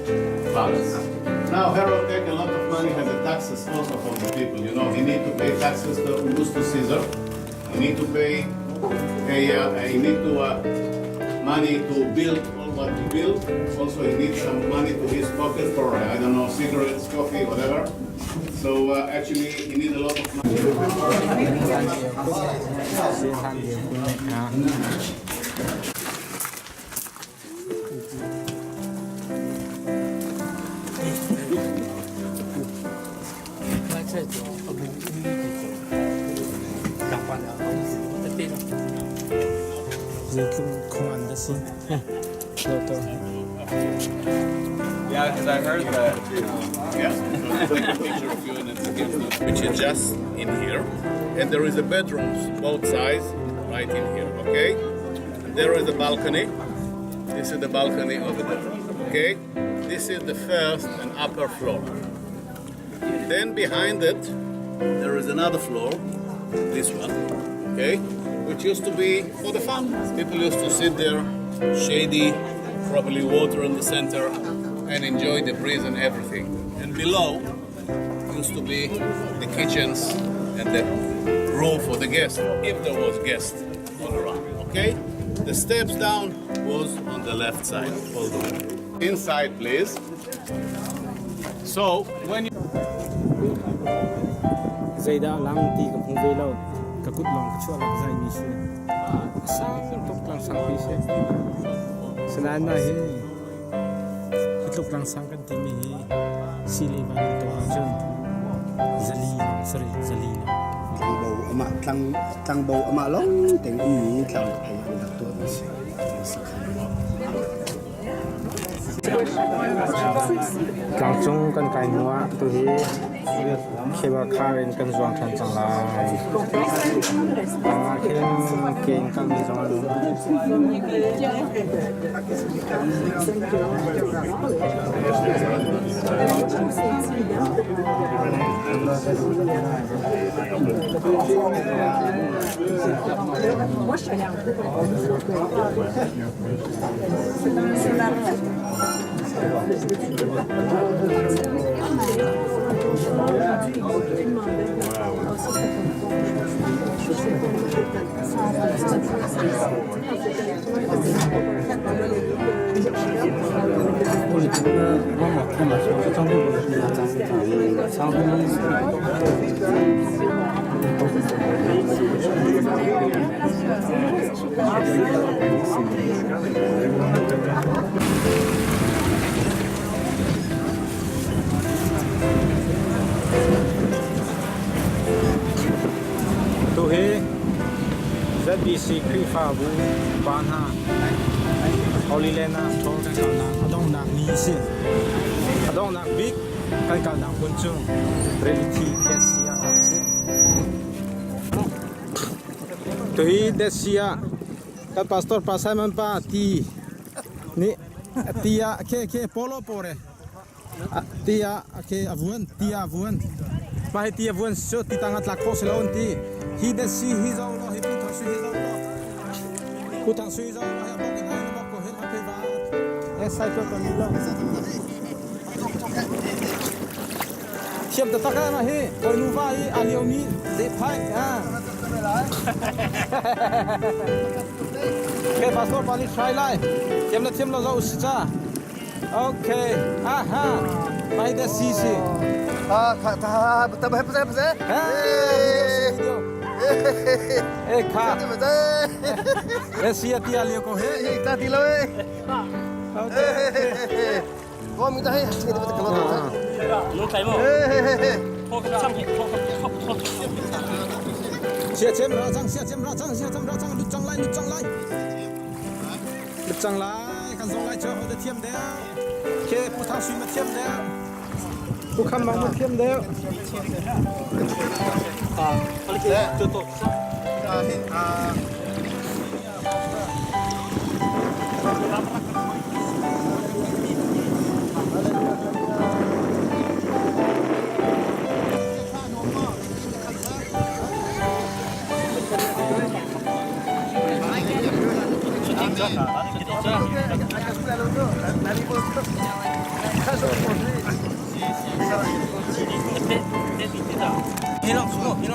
palace. Now Herod takes a lot of money as the taxes also from the people. You know, he need to pay taxes to Augustus Caesar. He need to pay money to build all what he built. Also, he needs some money to his pocket for I don't know, cigarettes, coffee, whatever. So actually, he needs a lot of money. Yeah, because I heard that. Yeah, so take a picture of you and it's against them. Which is just in here. And there is a bedrooms, both sides, right in here, okay? And there is a balcony. This is the balcony over there, okay? This is the first and upper floor. Then behind it, there is another floor, this one, okay? Which used to be for the fun. People used to sit there, shady, probably water in the center, and enjoy the breeze and everything. And below used to be the kitchens and the room for the guests, if there was guests all around, okay? The steps down was on the left side, all the way. Inside, please. So, when you... Zayda lang ti ka pung velo kakut long ka chua lang zay ni siya sang tok lang sang pi siya sanan na he tok lang sang kan ti mi sili ba to ajon zali sorry zali tlang bầu ama long teng mi tlang ai dak to si Langsung kan kain mua tu hi เคว่าคารินกันจวนทันจังลายเข้มเก่งกันมีจังลุงตัวเฮZBC Khrihfa bu bana Olilena thong kan na adong nak ni si adong nak big kan nak kuncung reality kesia si to hi desia kan pastor pasai man pa ti ni tia ke polo pore tia ke avuan mai tia avuan so ti tangat la koselon ti hi desi hi zo lo hi pu thasu hi zo lo pu thasu hi zo lo ya bok ai no bok ko hel ha pe ba esai to kan lo siam ta ka ma hi koi nu vai aliomi de phai ha ke pastor pani try lai siam lo zo usicha okay aha mai desi si Kha. Sia tia leo ko he. Ta ti lo e. Ko mi ta he. Nó thấy mà. Thôi chăm hết, thôi. Sia chem ra chang lút chang lai. Lút chang lai kan zong lai cho de thiam de. Ke pu thang sui ma thiam de. Pu kham bang ma thiam de. Tutup.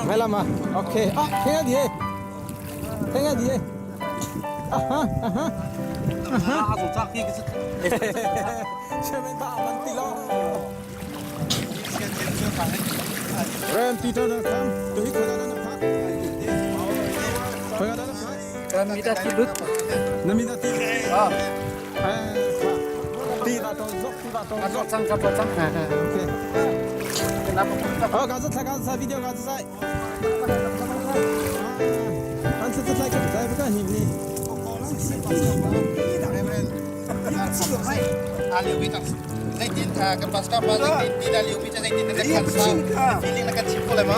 Hay lắm à? Ok. À, thế gì? Thế gì? Aha. Rồi chắc khi cái Xem bên ta bắn tì lo. Ren tì cho nó tham. Tôi hít ra nó phát. Thôi ra nó phát. Kami dah tidur. Nami dah tì. Tì vào trong dốc, tì vào trong dốc. Sang. Ok. Kenapa? 가서 video 가서 안 쓰지 like 잘 보다 힘니 Aliu kita zai tin tha kan pastor pa zai tin aliu kita zai tin kan sa feeling la kan chip ko le ma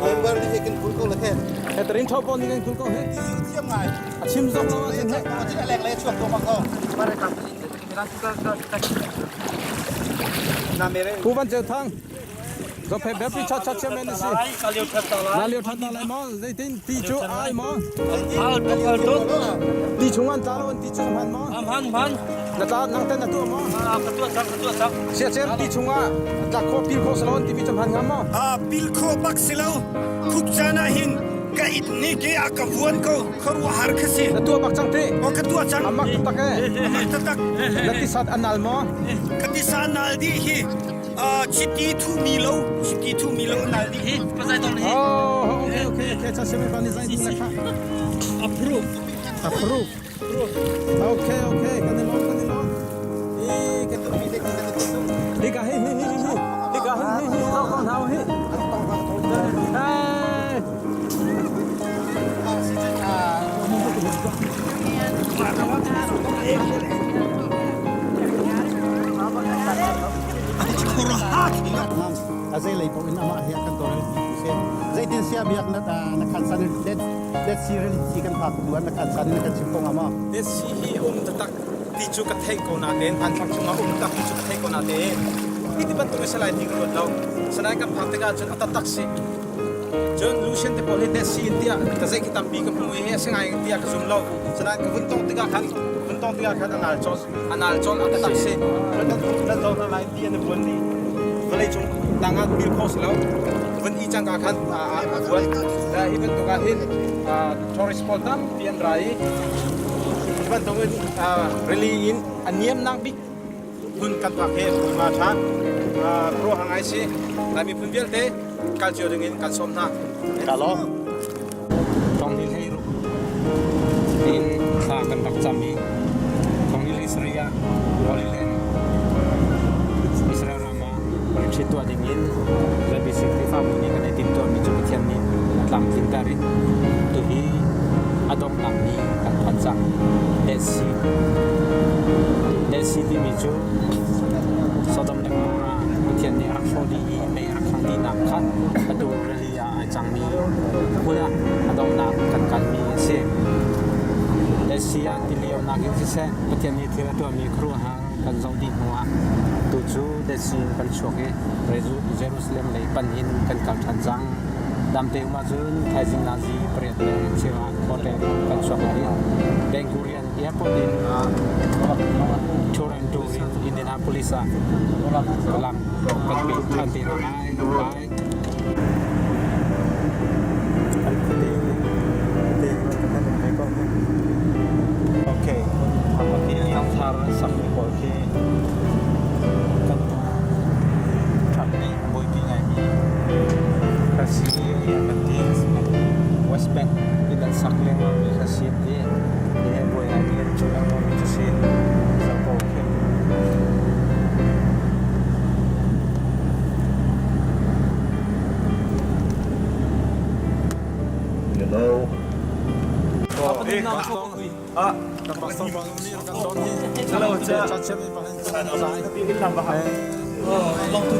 member ni kan pul ko le the he trin thau pon ni kan pul ko he tiam ngai chim zong lo chen he ko ji lek le chuak to ma ko na mere ku ban che thang Zophei bepi cha men si naliu that na lai mo zai tin ti chu ai mo ti chungan ta lo ti chu han mo Han. na ta nang ten na tu mo Ketua. sia chen ti chunga ta ko pil ko salon ti bi cham han ngam mo pil kho bak silo khuk jana hin ka itni ke akavuan ko khorwa har khasi na tu bak chang te o ka tua chang amak ta ke tak lati sat anal mo ka ti sa nal di hi chiti thu milo nal di hi Pasal tu ni. oh okay cha semen pani zain tu lekha Approve. okay kan lo ke tu mi de hi ka hi zo kon hao hi nam azai lei po in ama hia kan toral se zai tin sia biak na kan san let si really si kan phak tuan na kan san kan simpong ama This he tak tichu ka thei ko na den pan phak chunga tak tichu ka thei ko na den iti ban tu salai ting ro law sanai ka phak te ga chun atatak si John Lucian te poli des si india ka zai ki tampi ka pui he singai india ka zum law sanai ka buntong te ga khan anal chon atatak si na law na lai ti na bun ni velai chung tangat bil khos law bun I chang ka khan buat da even to ga hin tourist spot tam pian rai Iban tungin really in aniam nang big hun kan tak he ma tha pro hangai si lami pun bial te culture dengin kan som na kalo tong ni hei ru in sa kan tak chami tong ni Israel walilen Israel rama rim situ adengin lebih Khrihfa ni kan tim to mi chu thian ni tlam tin tari tu hi adong nang ni kan phansa Desi di micu Sodom dan Gomora Utian ni rakso di May rakhang di nak kan Atu relia Jang ni Pula Adong nak kan mi se Desi ya Tiliam nagin sise Utian ni tira tu mi kru hang Kan zong di hua Tuju Desi kan shoke Rezu Jerusalem lay Panhin kan kal chanjang Dam te umazun Kazing nazi Priat lay Cewa Hotel kan shoke Ben Gurion Airport in Toronto in Indianapolis Kalnak nanti ramai okay ini yang harus sampai koki kan kami boy pingai mi kasih yang penting West Bank dan sakleng mi kasih dia boy lagi curang mau kasih sampai okay You know. Long tu